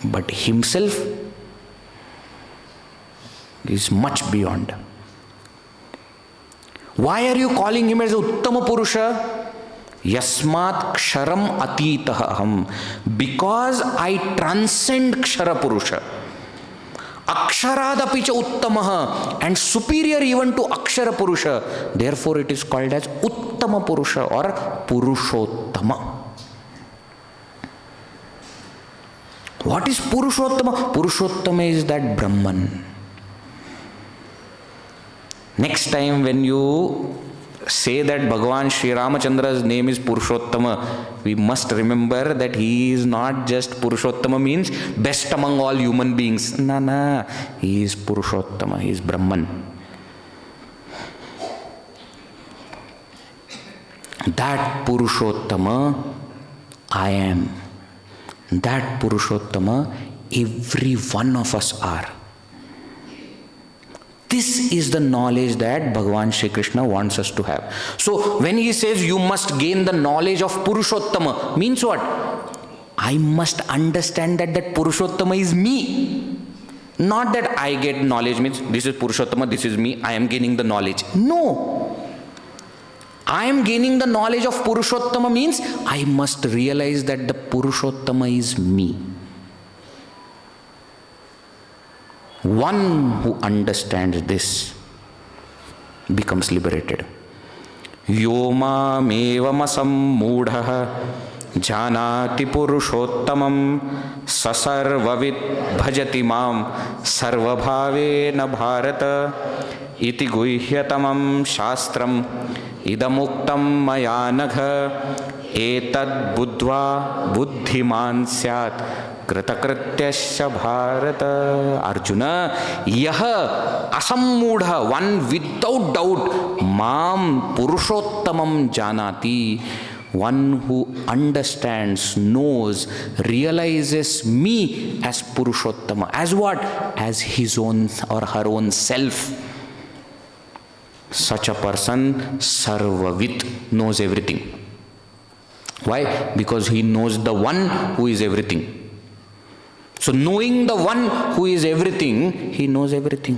But himself is much beyond. Why are you calling him as Uttama Purusha? Yasmat Ksharam Atitaha Aham. Because I transcend Kshara Purusha. Aksharadapicha Uttamaha, and superior even to Akshara Purusha. Therefore it is called as Uttama Purusha or Purushottama. What is Purushottama? Purushottama is that Brahman. Next time when you say that Bhagavan Sri Ramachandra's name is Purushottama, we must remember that he is not just Purushottama means best among all human beings. No, he is Purushottama, he is Brahman. That Purushottama I am. That Purushottama every one of us are. This is the knowledge that Bhagavan Shri Krishna wants us to have. So when he says you must gain the knowledge of Purushottama, means what? I must understand that that Purushottama is me. Not that I get knowledge means this is Purushottama, this is me, I am gaining the knowledge. No. I am gaining the knowledge of Purushottama means I must realize that the Purushottama is me. One who understands this becomes liberated. Yoma mevamasam mudhaha janati purushottamam sasarvavit bhajati mam sarvabhavena bharata iti guhyatamam shastram idamuktam maya nagha etad buddhva buddhiman syat Kritakrityasya Bharata. Arjuna, yaha asammudha, one without doubt, mam purushottamam janati, one who understands, knows, realizes me as Purushottama. As what? As his own or her own self. Such a person, sarvavit, knows everything. Why? Because he knows the one who is everything. So knowing the one who is everything, he knows everything.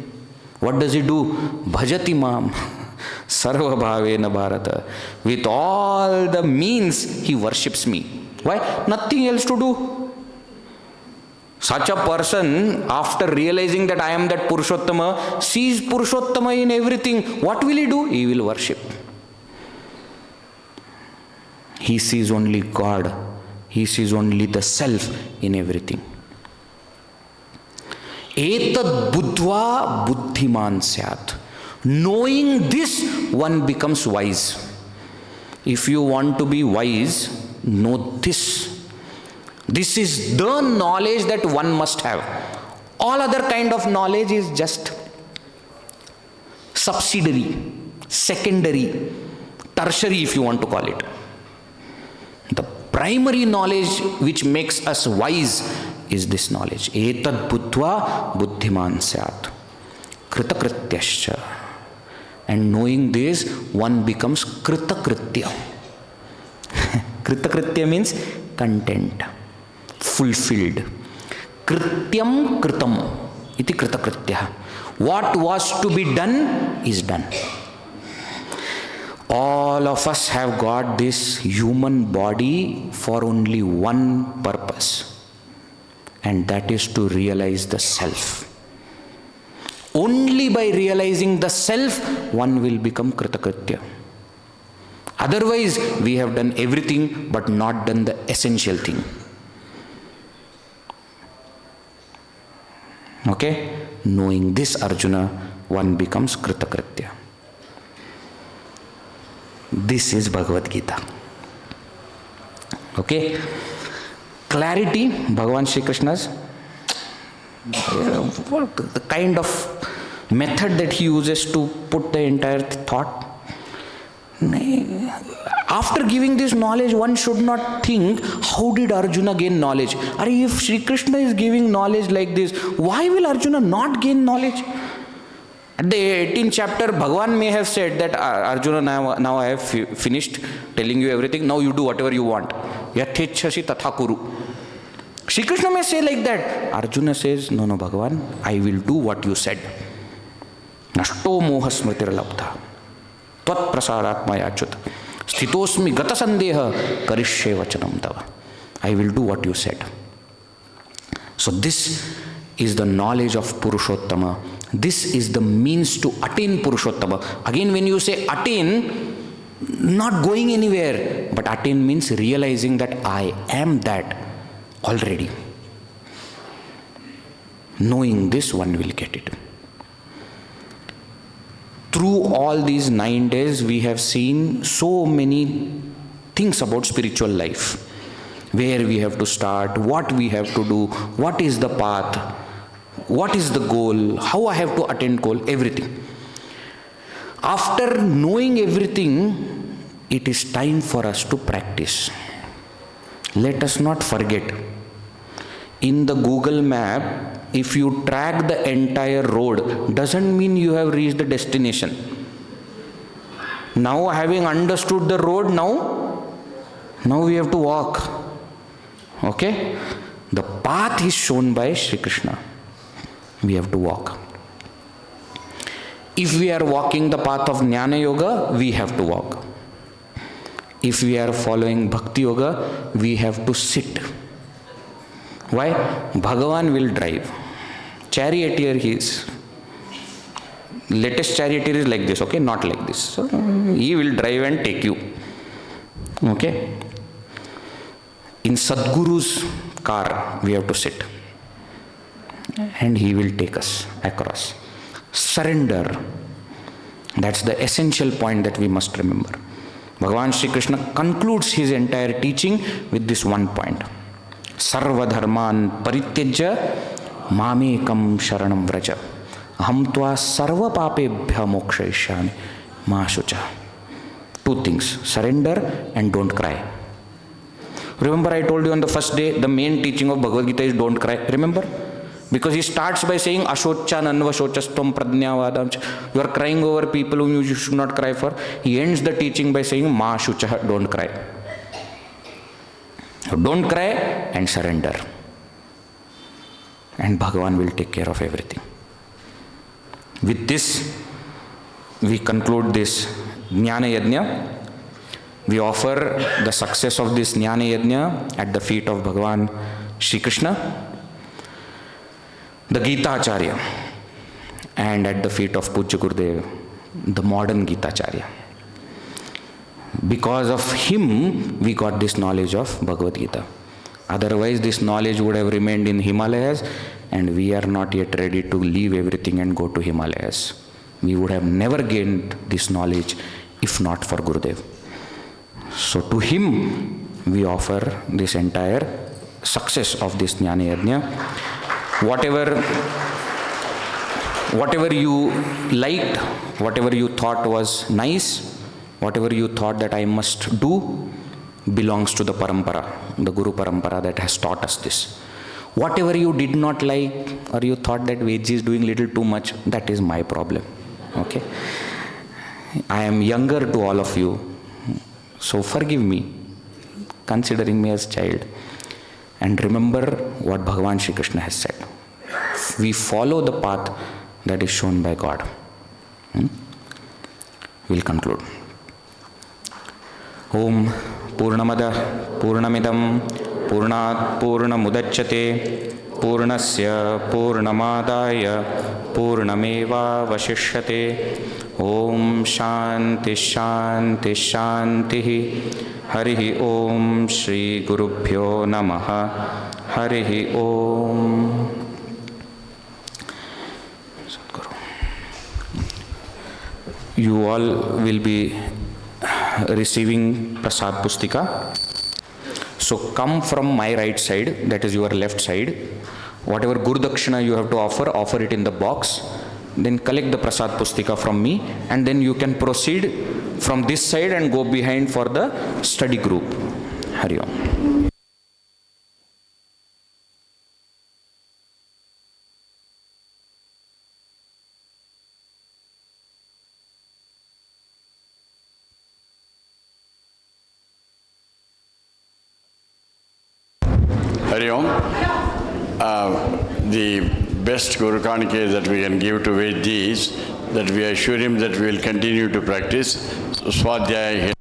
What does he do? Bhajati mam sarva bhavena bharata. With all the means, he worships me. Why? Nothing else to do. Such a person, after realizing that I am that Purushottama, sees Purushottama in everything. What will he do? He will worship. He sees only God. He sees only the self in everything. Etad buddhva buddhiman syat. Knowing this, one becomes wise. If you want to be wise, know this. This is the knowledge that one must have. All other kind of knowledge is just subsidiary, secondary, tertiary if you want to call it. The primary knowledge which makes us wise is this knowledge. Etad buddhva buddhiman syat. Kritakrityascha. And knowing this, one becomes kritakritya. Kritakritya means content, fulfilled. Krityam kritam iti kritakritya. What was to be done is done. All of us have got this human body for only one purpose. And that is to realize the self. Only by realizing the self, one will become Kritakritya. Otherwise, we have done everything but not done the essential thing. Okay? Knowing this, Arjuna, one becomes Kritakritya. This is Bhagavad Gita. Okay? Clarity, Bhagavan Shri Krishna's, what the kind of method that he uses to put the entire thought. After giving this knowledge, one should not think, how did Arjuna gain knowledge? If Shri Krishna is giving knowledge like this, why will Arjuna not gain knowledge? At the 18th chapter, Bhagavan may have said that Arjuna, now I have finished telling you everything, now you do whatever you want. Yathechasi tatha kuru. Shri Krishna may say like that. Arjuna says, no, Bhagavan, I will do what you said. Nashto moha smritir labdha. Tvat prasadat mayachut. Sthitosmi gata sandeha karishye vachanam tava. I will do what you said. So this is the knowledge of Purushottama. This is the means to attain Purushottama. Again, when you say attain, not going anywhere, but attain means realizing that I am that already. Knowing this, one will get it. Through all these 9 days, we have seen so many things about spiritual life. Where we have to start, what we have to do, what is the path, what is the goal, how I have to attain goal, everything. After knowing everything, it is time for us to practice. Let us not forget, in the Google map, if you track the entire road, doesn't mean you have reached the destination. Now, having understood the road, now we have to walk. Okay? The path is shown by Shri Krishna. We have to walk. If we are walking the path of Jnana Yoga, we have to walk. If we are following Bhakti Yoga, we have to sit. Why? Bhagavan will drive. Charioteer he is. Latest charioteer is like this, okay? Not like this. So, he will drive and take you. Okay? In Sadguru's car, we have to sit. And he will take us across. Surrender. That's the essential point that we must remember. Bhagavan Shri Krishna concludes his entire teaching with this one point. Sarva dharman parityajya mamekam sharanam vraja. Aham tva sarva papebhya mokshayishyami ma shucha. Two things, surrender and don't cry. Remember, I told you on the first day, the main teaching of Bhagavad Gita is don't cry. Remember? Because he starts by saying, Ashocha nanva shochastam pradnyavadam. You are crying over people whom you should not cry for. He ends the teaching by saying, Ma shucha, don't cry. So don't cry and surrender. And Bhagavan will take care of everything. With this, we conclude this Jnana Yagna. We offer the success of this Jnana Yagna at the feet of Bhagavan Shri Krishna, the Gita Acharya, and at the feet of Pujya Gurudev, the modern Gita Acharya. Because of him, we got this knowledge of Bhagavad Gita. Otherwise, this knowledge would have remained in Himalayas, and we are not yet ready to leave everything and go to Himalayas. We would have never gained this knowledge if not for Gurudev. So to him, we offer this entire success of this Jnana Yagna. Whatever you liked, whatever you thought was nice, whatever you thought that I must do, belongs to the parampara, the Guru parampara that has taught us this. Whatever you did not like, or you thought that Vedji is doing little too much, that is my problem. Okay? I am younger to all of you. So forgive me, considering me as child. And remember what Bhagavan Shri Krishna has said. We follow the path that is shown by God. We'll conclude. Om Purnamada Purnamidam Purnat Purnamudachyate Purnasya Purnamadaya Purnameva Vashishyate. Om Shanti Shanti Shanti. Harihi Om Shri Gurubhyo Namaha. Harihi Om. You all will be receiving Prasad Pustika. So come from my right side, that is your left side. Whatever Guru Dakshina you have to offer, offer it in the box. Then collect the Prasad Pustika from me, and then you can proceed from this side and go behind for the study group. Hari Om. Hari Om. The best Guru Kanike that we can give to Vedji is that we assure him that we will continue to practice Swadhyaya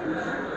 Guru.